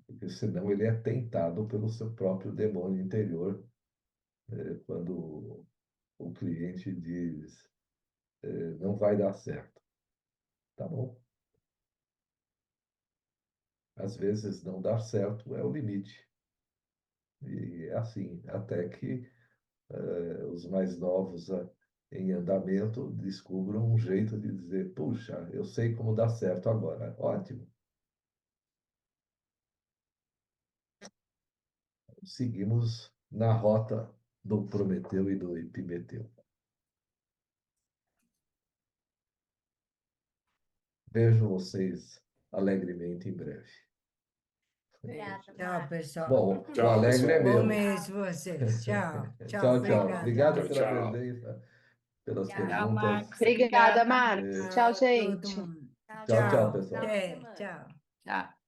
Porque senão ele é tentado pelo seu próprio demônio interior, quando o cliente diz, não vai dar certo. Tá bom? Às vezes não dar certo é o limite. E é assim, até que os mais novos em andamento descubram um jeito de dizer, puxa, eu sei como dar certo agora. Ótimo. Seguimos na rota do Prometeu e do Epimeteu. Vejo vocês alegremente em breve. Tchau, pessoal. Bom, Tchau, o alegre é pessoal. meu. Bom mês vocês. Tchau. Tchau, tchau. Obrigada. Obrigado Tchau, pela tchau. presença, pelas Tchau, perguntas. Marcos. Obrigada, Obrigada. Marcos. Tchau, Todo gente. mundo. Tchau, tchau, pessoal. Até. Tchau. Tchau.